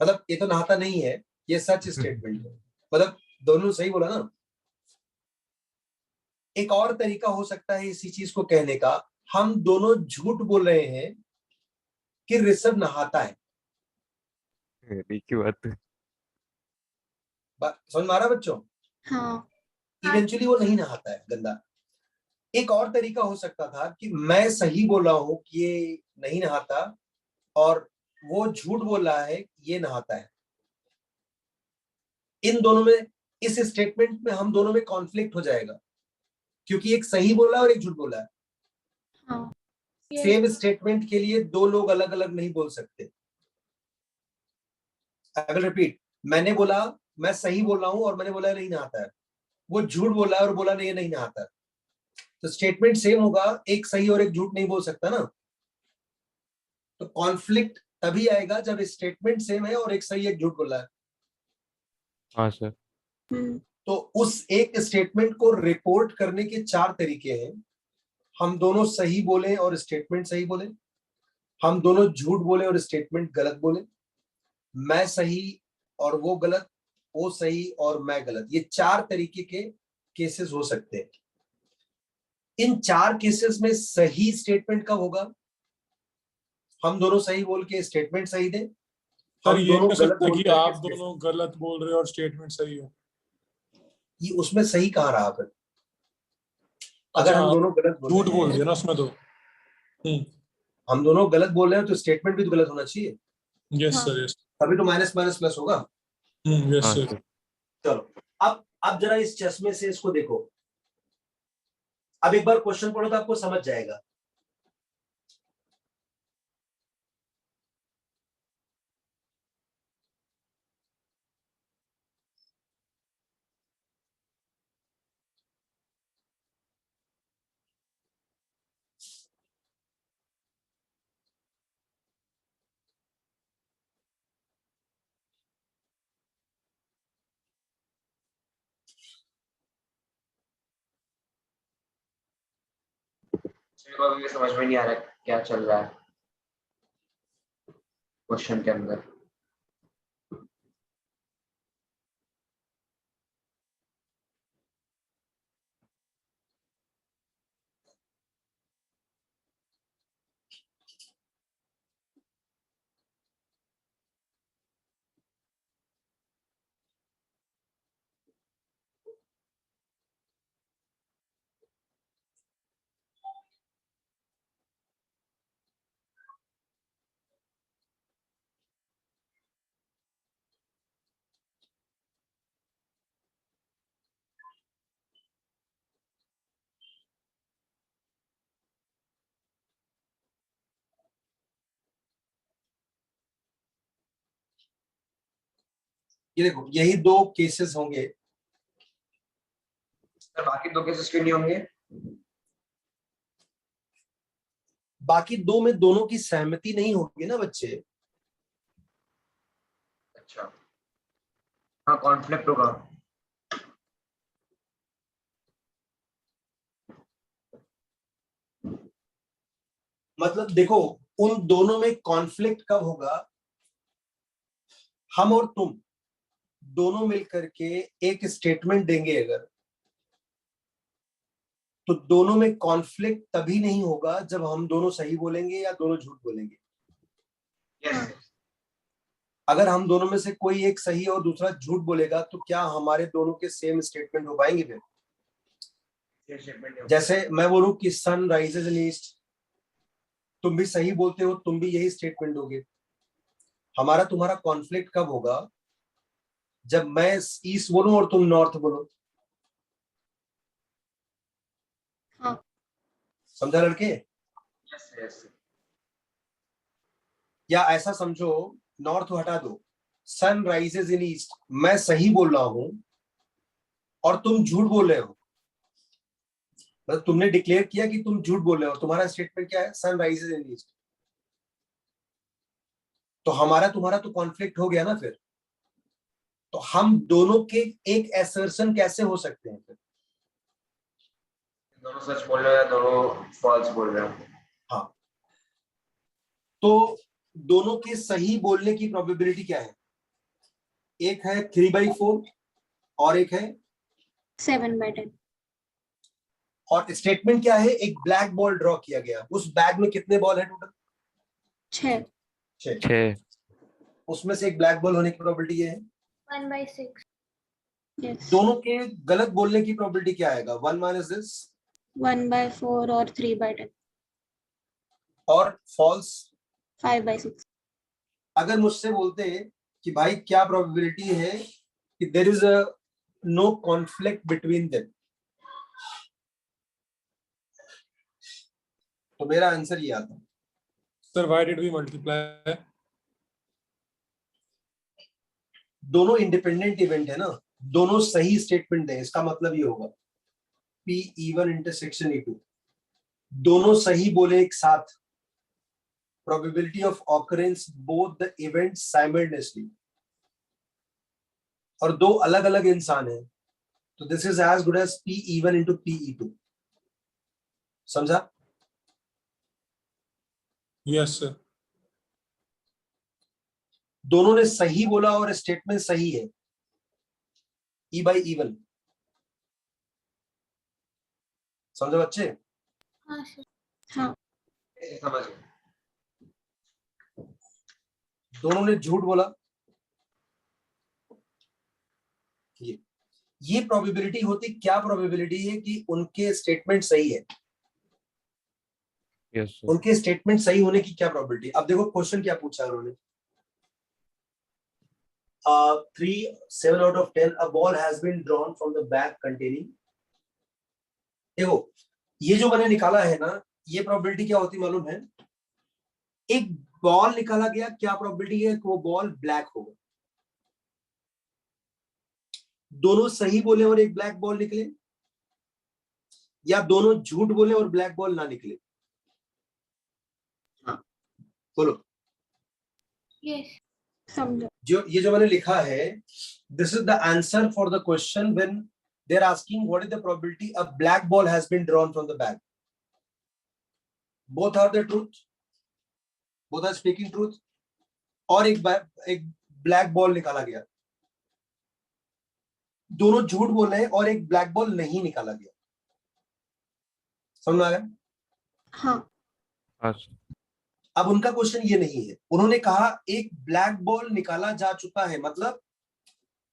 [SPEAKER 1] मतलब ये तो नहाता नहीं है, ये सच स्टेटमेंट है, मतलब दोनों सही बोला ना। एक और तरीका हो सकता है इसी चीज को कहने का, हम दोनों झूठ बोल रहे हैं कि ऋषभ नहाता है।
[SPEAKER 6] एक ही बात है।
[SPEAKER 1] समझ में आ रहा है बच्चों?
[SPEAKER 9] हाँ
[SPEAKER 1] इवेंचुअली वो नहीं नहाता है, गंदा। एक और तरीका हो सकता था कि मैं सही बोल रहा हूं कि ये नहीं नहाता और वो झूठ बोल रहा है कि ये नहाता है। इन दोनों में, इस स्टेटमेंट में हम दोनों में कॉन्फ्लिक्ट हो जाएगा क्योंकि एक सही बोला है और एक झूठ बोला है।
[SPEAKER 9] हाँ
[SPEAKER 1] सेम स्टेटमेंट के लिए दो लोग अलग अलग नहीं बोल सकते। आई विल रिपीट, मैंने बोला मैं सही बोल रहा हूं और मैंने बोला नहीं नहाता है, वो झूठ बोला है और बोला नहीं नहीं नहाता है, तो स्टेटमेंट सेम होगा, एक सही और एक झूठ नहीं बोल सकता ना। तो कॉन्फ्लिक्ट तभी आएगा जब स्टेटमेंट सेम है और एक सही एक झूठ बोला है।
[SPEAKER 6] हाँ सर।
[SPEAKER 1] तो उस एक स्टेटमेंट को रिपोर्ट करने के 4 तरीके हैं। हम दोनों सही बोले और स्टेटमेंट सही बोले, हम दोनों झूठ बोले और स्टेटमेंट गलत बोले, मैं सही और वो गलत, वो सही और मैं गलत। ये 4 तरीके के केसेस हो सकते हैं। इन 4 केसेस में सही स्टेटमेंट कब होगा? हम दोनों सही बोल के स्टेटमेंट सही दें,
[SPEAKER 3] सर
[SPEAKER 1] हम
[SPEAKER 3] ये
[SPEAKER 1] दोनों
[SPEAKER 3] हो
[SPEAKER 1] गलत
[SPEAKER 3] सकता है
[SPEAKER 1] बोल
[SPEAKER 3] कि
[SPEAKER 1] करके
[SPEAKER 3] आप दोनों गलत बोल रहे हो और स्टेटमेंट सही हो।
[SPEAKER 1] ये उसमें सही कहाँ रहा फिर? अगर
[SPEAKER 3] अच्छा,
[SPEAKER 1] हम
[SPEAKER 3] आप
[SPEAKER 1] दोनों गलत बोल
[SPEAKER 3] झूठ
[SPEAKER 1] रहे
[SPEAKER 3] बोल
[SPEAKER 1] हैं,
[SPEAKER 3] दिया ना उसमें तो।
[SPEAKER 1] हम दोनों गलत बोल रहे हैं तो स्टेटमेंट भी तो गलत होना चाहिए,
[SPEAKER 3] यस
[SPEAKER 9] हाँ।
[SPEAKER 3] Sir, yes.
[SPEAKER 1] तभी तो माइनस माइनस प्लस होगा।
[SPEAKER 3] यस
[SPEAKER 6] हाँ
[SPEAKER 3] सर।
[SPEAKER 6] सर।
[SPEAKER 1] चलो अब जरा इस चश्मे से इसको देखो, अब एक बार क्वेश्चन पढ़ो तो आपको समझ जाएगा।
[SPEAKER 2] मेरे को अभी समझ में नहीं आ रहा क्या चल रहा है क्वेश्चन के अंदर।
[SPEAKER 1] ये देखो यही दो केसेस होंगे।
[SPEAKER 2] सर बाकी दो केसेस क्यों नहीं होंगे?
[SPEAKER 1] बाकी दो में दोनों की सहमति नहीं होगी ना बच्चे।
[SPEAKER 2] अच्छा, हाँ कॉन्फ्लिक्ट होगा।
[SPEAKER 1] मतलब देखो उन दोनों में कॉन्फ्लिक्ट कब होगा, हम और तुम दोनों मिलकर के एक स्टेटमेंट देंगे अगर, तो दोनों में कॉन्फ्लिक्ट तभी नहीं होगा जब हम दोनों सही बोलेंगे या दोनों झूठ बोलेंगे।
[SPEAKER 2] यस।
[SPEAKER 1] अगर हम दोनों में से कोई एक सही और दूसरा झूठ बोलेगा तो क्या हमारे दोनों के सेम स्टेटमेंट हो पाएंगे फिर? जैसे मैं बोलूं कि सन राइजेस इन ईस्ट, तुम भी सही बोलते हो, तुम भी यही स्टेटमेंट दोगे। हमारा तुम्हारा कॉन्फ्लिक्ट कब होगा? जब मैं ईस्ट बोलूं और तुम नॉर्थ बोलो।
[SPEAKER 9] हाँ।
[SPEAKER 1] समझा लड़के?
[SPEAKER 2] Yes yes.
[SPEAKER 1] या ऐसा समझो, नॉर्थ हटा दो, सन राइजेस इन ईस्ट, मैं सही बोल रहा हूं और तुम झूठ बोल रहे हो। मतलब तुमने डिक्लेयर किया कि तुम झूठ बोल रहे हो, तुम्हारा स्टेटमेंट क्या है? Sun rises in east. तो हमारा तुम्हारा तो कॉन्फ्लिक्ट हो गया ना फिर। तो हम दोनों के एक असर्शन कैसे हो सकते हैं फिर?
[SPEAKER 2] दोनों सच बोल रहे हो या दोनों फॉल्स बोल रहे हो?
[SPEAKER 1] हाँ, तो दोनों के सही बोलने की प्रोबेबिलिटी क्या है? एक है 3/4 और एक है
[SPEAKER 9] 7/10।
[SPEAKER 1] और स्टेटमेंट क्या है? एक ब्लैक बॉल ड्रॉ किया गया, उस बैग में कितने बॉल है टोटल?
[SPEAKER 9] 6।
[SPEAKER 1] 6।
[SPEAKER 6] 6।
[SPEAKER 1] उसमें से एक ब्लैक बॉल होने की प्रोबेबिलिटी ये है।
[SPEAKER 5] 1/6।
[SPEAKER 9] यस।
[SPEAKER 1] दोनों के गलत बोलने की प्रोबेबिलिटी क्या आएगा? 1 माइनस दिस
[SPEAKER 9] 1/4 और 3/10।
[SPEAKER 1] और फॉल्स
[SPEAKER 9] 5/6।
[SPEAKER 1] अगर मुझसे बोलते कि भाई क्या प्रोबेबिलिटी है कि there is a no conflict between them, तो मेरा आंसर ये आता।
[SPEAKER 3] Sir why did we multiply?
[SPEAKER 1] दोनों इंडिपेंडेंट इवेंट है ना, दोनों सही स्टेटमेंट है, इसका मतलब ये होगा P(E1 इंटरसेक्शन E2), दोनों सही बोले एक साथ, probability of occurrence both the events simultaneously, और दो अलग अलग इंसान हैं, तो this is as good as P(E1 into P(E2). समझा?
[SPEAKER 3] Yes sir.
[SPEAKER 1] दोनों ने सही बोला और स्टेटमेंट सही है, E/E1। समझे बच्चे?
[SPEAKER 5] हाँ सर।
[SPEAKER 9] हाँ।
[SPEAKER 2] समझ गए।
[SPEAKER 1] दोनों ने झूठ बोला, ये प्रोबेबिलिटी होती, क्या प्रोबेबिलिटी है कि उनके स्टेटमेंट सही है,
[SPEAKER 6] यस सर।
[SPEAKER 1] उनके स्टेटमेंट सही होने की क्या प्रोबेबिलिटी। अब देखो क्वेश्चन क्या पूछा उन्होंने, 3 7 out of 10 a ball has been drawn from the bag containing। देखो ये जो मैंने निकाला है ना, ये प्रोबेबिलिटी क्या होती मालूम है, एक बॉल निकाला गया, क्या प्रोबेबिलिटी है कि वो बॉल ब्लैक होगा। दोनों सही बोले और एक ब्लैक बॉल निकले, या दोनों झूठ बोले और ब्लैक बॉल ना निकले। बोलो।
[SPEAKER 5] यस
[SPEAKER 9] समझा।
[SPEAKER 1] जो ये जो मैंने लिखा है, this is the answer for the question when they are asking what is the probability a black ball has been drawn from the bag. Both are the truth, both are speaking truth. और एक black ball निकाला गया, दोनों झूठ बोल रहे हैं और एक ब्लैक बॉल नहीं निकाला गया। समझ में आ गया?
[SPEAKER 9] हाँ
[SPEAKER 6] हाँ सर।
[SPEAKER 1] अब उनका क्वेश्चन ये नहीं है, उन्होंने कहा एक ब्लैक बॉल निकाला जा चुका है, मतलब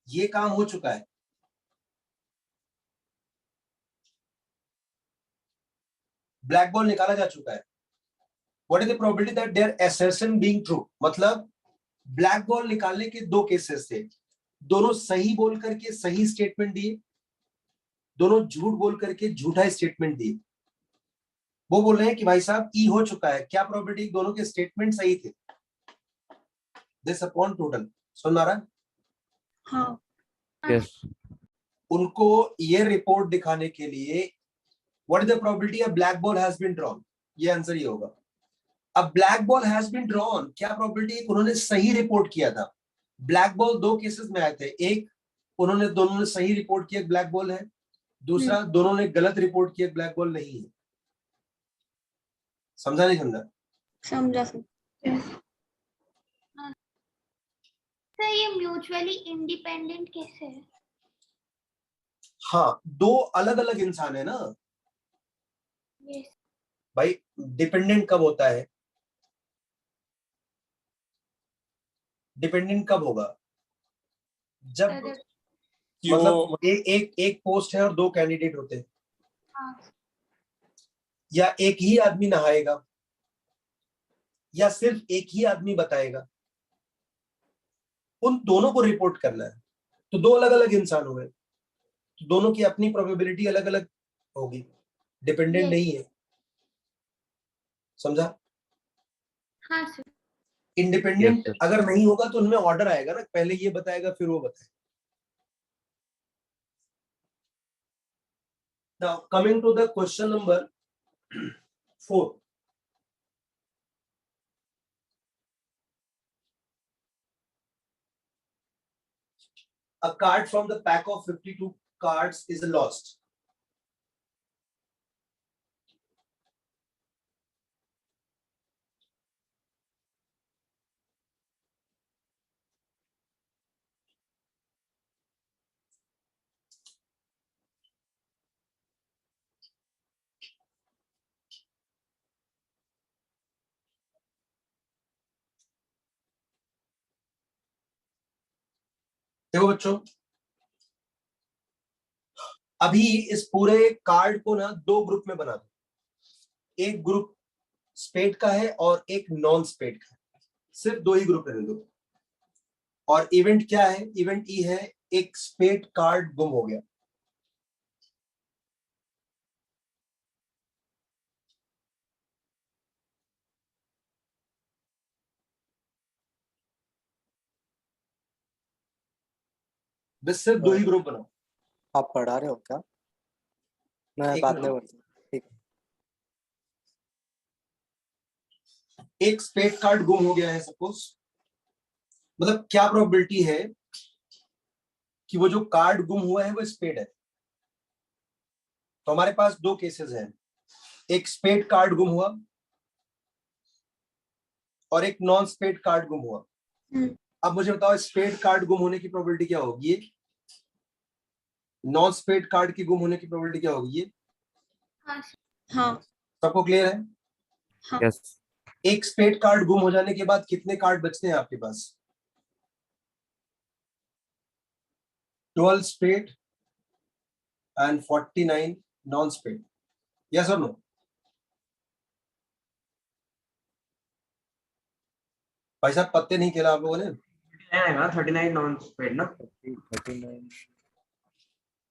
[SPEAKER 1] ये काम हो चुका है। ब्लैक बॉल निकाला जा चुका है। What is the probability that their assertion being true, मतलब ब्लैक बॉल निकालने के दो केसेस थे, दोनों सही बोल करके सही स्टेटमेंट दिए, दोनों झूठ बोल करके झूठा स्टेटमेंट दिए। वो बोल रहे हैं कि भाई साहब ई हो चुका है, क्या प्रोबेबिलिटी दोनों के स्टेटमेंट सही थे, दिस अपॉन टोटल। सुन आ रहा है?
[SPEAKER 9] हाँ
[SPEAKER 6] यस।
[SPEAKER 1] उनको ये रिपोर्ट दिखाने के लिए what is the probability a black ball has been drawn, ये आंसर ये होगा। अब black ball has been drawn, क्या प्रोबेबिलिटी, उन्होंने सही रिपोर्ट किया था। ब्लैक बॉल दो केसेस में आए थे, एक दोनों ने सही रिपोर्ट किया ब्लैक बॉल है, दूसरा दोनों ने गलत रिपोर्ट किया ब्लैक बॉल नहीं है। समझा नहीं समझा?
[SPEAKER 9] समझा सर।
[SPEAKER 5] सर ये म्यूचुअली इंडिपेंडेंट कैसे है?
[SPEAKER 1] हाँ, दो अलग अलग इंसान है ना
[SPEAKER 5] यस
[SPEAKER 1] भाई। डिपेंडेंट कब होता है, डिपेंडेंट कब होगा, जब
[SPEAKER 3] कि
[SPEAKER 1] मतलब
[SPEAKER 3] वो
[SPEAKER 1] एक पोस्ट है और दो कैंडिडेट होते हैं,
[SPEAKER 5] हाँ
[SPEAKER 1] या एक ही आदमी नहाएगा, या सिर्फ एक ही आदमी बताएगा, उन दोनों को रिपोर्ट करना है। तो दो अलग अलग इंसान हुए, तो दोनों की अपनी प्रोबेबिलिटी अलग अलग होगी, डिपेंडेंट
[SPEAKER 5] Yes.
[SPEAKER 1] नहीं है। समझा?
[SPEAKER 5] हाँ सर।
[SPEAKER 1] Independent
[SPEAKER 6] Yes, sir.
[SPEAKER 1] अगर नहीं होगा तो उनमें ऑर्डर आएगा ना, पहले ये बताएगा फिर वो बताएगा। Now coming to the question number 4, a card from the pack of 52 cards is lost. देखो बच्चों, अभी इस पूरे कार्ड को ना दो ग्रुप में बना दो, एक ग्रुप स्पेड का है और एक नॉन स्पेड का है, सिर्फ दो ही ग्रुप रहने दो। और इवेंट क्या है, इवेंट ई है एक स्पेड कार्ड गुम हो गया। बस सिर्फ दो ही ग्रुप बनाओ।
[SPEAKER 10] आप पढ़ा रहे हो क्या? मैं
[SPEAKER 1] एक
[SPEAKER 10] बाद में
[SPEAKER 1] मिनट।
[SPEAKER 10] बोलता हूँ। ठीक है।
[SPEAKER 1] एक स्पेड कार्ड गुम हो गया है सपोज, मतलब क्या प्रोबेबिलिटी है कि वो जो कार्ड गुम हुआ है वो स्पेड है। तो हमारे पास दो केसेस हैं, एक स्पेड कार्ड गुम हुआ और एक नॉन स्पेड कार्ड गुम हुआ। अब मुझे बताओ स्पेड कार्ड गुम होने की प्रोबेबिलिटी क्या होगी, ये नॉन स्पेड कार्ड की गुम होने की प्रोबेबिलिटी क्या होगी, ये
[SPEAKER 5] हाँ
[SPEAKER 9] हाँ
[SPEAKER 1] सबको क्लियर है?
[SPEAKER 6] Yes.
[SPEAKER 1] एक स्पेड कार्ड गुम हो जाने के बाद कितने कार्ड बचते हैं आपके पास? 12 spade and 49 non spade. Yes और नो? भाई साहब पत्ते नहीं खेला आप लोगों ने?
[SPEAKER 2] 39 नॉन स्पेड ना,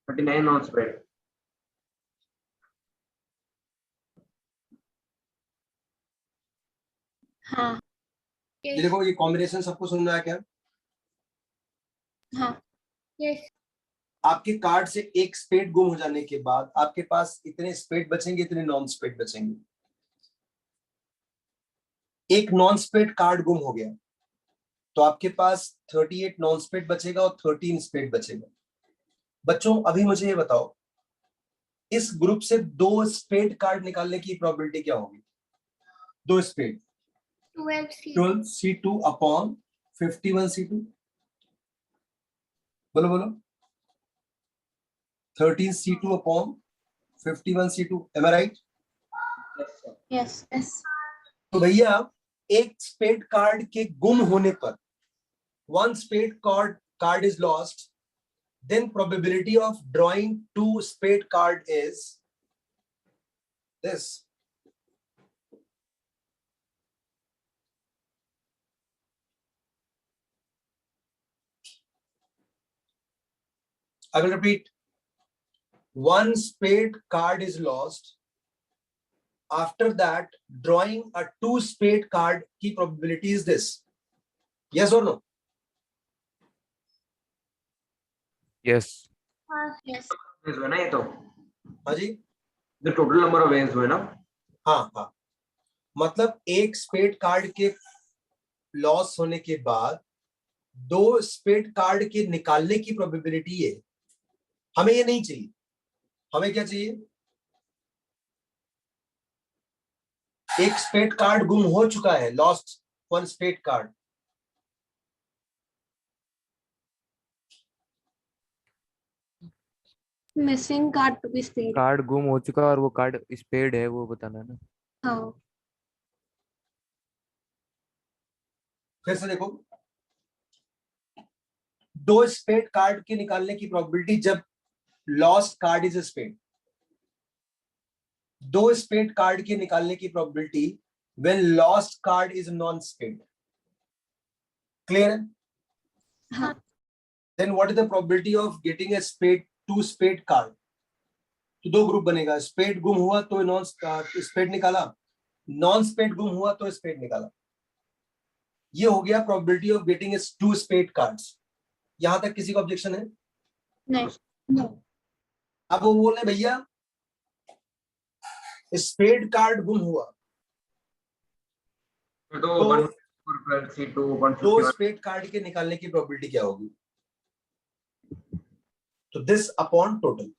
[SPEAKER 2] 39 नॉन स्पेड.
[SPEAKER 9] हाँ
[SPEAKER 1] ये देखो, ये कॉम्बिनेशन सबको सुन रहा है क्या?
[SPEAKER 9] हाँ
[SPEAKER 5] यस
[SPEAKER 1] आपके कार्ड से एक स्पेड गुम हो जाने के बाद आपके पास इतने स्पेड बचेंगे, इतने नॉन स्पेड बचेंगे. एक नॉन स्पेड कार्ड गुम हो गया तो आपके पास 38 नॉन स्पेड बचेगा और 13 स्पेड बचेगा. बच्चों अभी मुझे ये बताओ, इस ग्रुप से 2 स्पेड कार्ड निकालने की प्रोबेबिलिटी क्या होगी? 2 स्पेड 12 C2 अपॉन 51 C2. बोलो बोलो. 13 C2 अपॉन 51 C2. एम आई राइट?
[SPEAKER 9] यस यस
[SPEAKER 1] तो भैया एक स्पेड कार्ड के गुम होने पर, 1 spade card is lost, then probability of drawing 2 spade card is this. I will repeat. 1 spade card is lost. After that, drawing a 2 spade card की probability is this. Yes or no?
[SPEAKER 6] Yes.
[SPEAKER 9] Yes
[SPEAKER 2] ways हुए ना ये तो,
[SPEAKER 1] हाँ जी.
[SPEAKER 2] The total number of ways हुए ना.
[SPEAKER 1] हाँ हाँ. मतलब एक स्पेड कार्ड के लॉस होने के बाद 2 स्पेड कार्ड के निकालने की प्रोबेबिलिटी है. हमें ये नहीं चाहिए. हमें क्या चाहिए? एक स्पेड कार्ड गुम हो चुका है, lost 1 spade card.
[SPEAKER 9] Missing card to be spade.
[SPEAKER 6] Card गुम हो चुका और वो कार्ड स्पेड है, वो बताना है ना.
[SPEAKER 9] हाँ
[SPEAKER 1] फिर से देखो, 2 स्पेड कार्ड के निकालने की प्रोबेबिलिटी जब lost card is spade. 2 spade card के निकालने की probability when lost card is non spade. Clear है?
[SPEAKER 9] हाँ
[SPEAKER 1] then what is the probability of getting a spade 2 spade card? तो 2 ग्रुप बनेगा. स्पेड गुम हुआ तो नॉन स्पेड निकाला, नॉन स्पेड गुम हुआ तो स्पेड निकाला. ये हो गया probability of getting a 2 spade cards. यहां तक किसी को ऑब्जेक्शन है?
[SPEAKER 9] नहीं नो
[SPEAKER 1] अब वो बोल रहे भैया स्पेड कार्ड गुम हुआ
[SPEAKER 2] तो 1 C2
[SPEAKER 1] 2
[SPEAKER 2] 151.
[SPEAKER 1] स्पेड कार्ड के निकालने की प्रोबेबिलिटी क्या होगी? तो दिस अपॉन टोटल.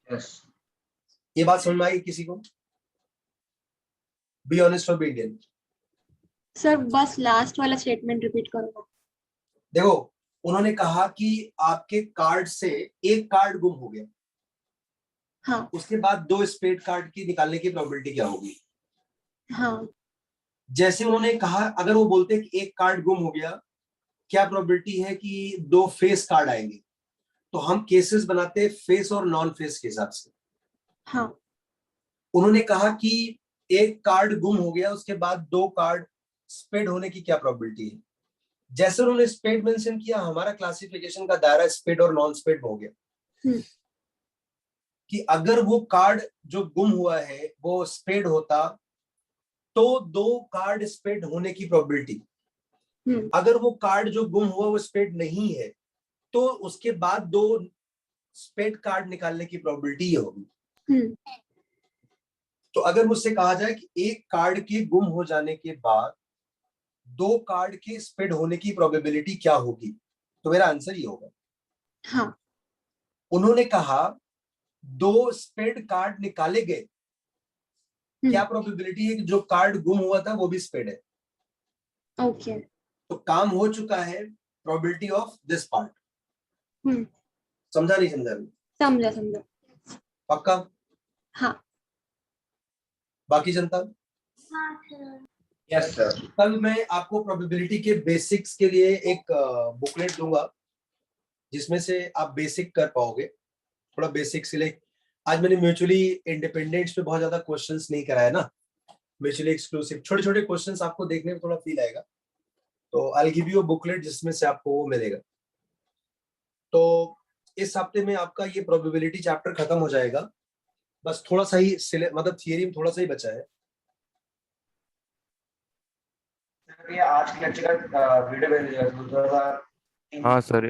[SPEAKER 2] यस.
[SPEAKER 1] ये बात समझ में आई किसी को? बी ऑनेस्ट और बी इंडियन.
[SPEAKER 9] सर बस लास्ट वाला स्टेटमेंट रिपीट करो.
[SPEAKER 1] देखो, उन्होंने कहा कि आपके कार्ड से एक कार्ड गुम हो गया.
[SPEAKER 9] हाँ
[SPEAKER 1] उसके बाद 2 स्पेड कार्ड की निकालने की प्रोबेबिलिटी क्या होगी?
[SPEAKER 9] हाँ
[SPEAKER 1] जैसे उन्होंने कहा, अगर वो बोलते कि एक कार्ड गुम हो गया, क्या प्रोबेबिलिटी है कि 2 फेस कार्ड आएंगे? तो हम केसेस बनाते फेस और नॉन फेस के हिसाब से.
[SPEAKER 9] हाँ
[SPEAKER 1] उन्होंने कहा कि एक कार्ड गुम हो गया, उसके बाद 2 कार्ड स्पेड होने की क्या प्रोबेबिलिटी है? जैसे उन्होंने स्पेड मेंशन किया, हमारा क्लासिफिकेशन का दायरा स्पेड और नॉन स्पेड हो गया. कि अगर वो कार्ड जो गुम हुआ है वो स्पेड होता तो 2 कार्ड स्पेड होने की प्रोबेबिलिटी. अगर वो कार्ड जो गुम हुआ वो स्पेड नहीं है तो उसके बाद 2 स्पेड कार्ड निकालने की प्रोबेबिलिटी ये होगी. तो अगर मुझसे कहा जाए कि एक कार्ड के गुम हो जाने के बाद 2 कार्ड के स्पेड होने की प्रोबेबिलिटी क्या होगी, तो मेरा आंसर ये होगा.
[SPEAKER 9] हाँ
[SPEAKER 1] उन्होंने कहा 2 स्पेड कार्ड निकाले गए, क्या प्रोबेबिलिटी है कि जो कार्ड गुम हुआ था वो भी स्पेड है?
[SPEAKER 9] ओके
[SPEAKER 1] तो काम हो चुका है प्रोबेबिलिटी ऑफ दिस पार्ट. समझा नहीं समझा?
[SPEAKER 9] समझा समझा.
[SPEAKER 1] पक्का?
[SPEAKER 9] हाँ
[SPEAKER 1] बाकी जनता?
[SPEAKER 2] Yes sir.
[SPEAKER 1] कल मैं आपको प्रोबेबिलिटी के बेसिक्स के लिए एक बुकलेट दूंगा जिसमें से आप बेसिक कर पाओगे, थोड़ा बेसिक्स के लिए। आज मैंने म्यूचुअली इंडिपेंडेंस पे बहुत ज्यादा क्वेश्चंस नहीं कराया ना, म्यूचुअली एक्सक्लूसिव छोटे छोटे क्वेश्चंस आपको देखने में थोड़ा फील आएगा, तो I will give you a booklet जिसमें से आपको वो मिलेगा। तो इस हफ्ते में आपका ये प्रोबेबिलिटी चैप्टर खत्म हो जाएगा, बस थोड़ा सा ही मतलब थियरी में थोड़ा सा ही बचा है।
[SPEAKER 2] ये आज के लेक्चर का वीडियो भेज दिया
[SPEAKER 6] हाँ सर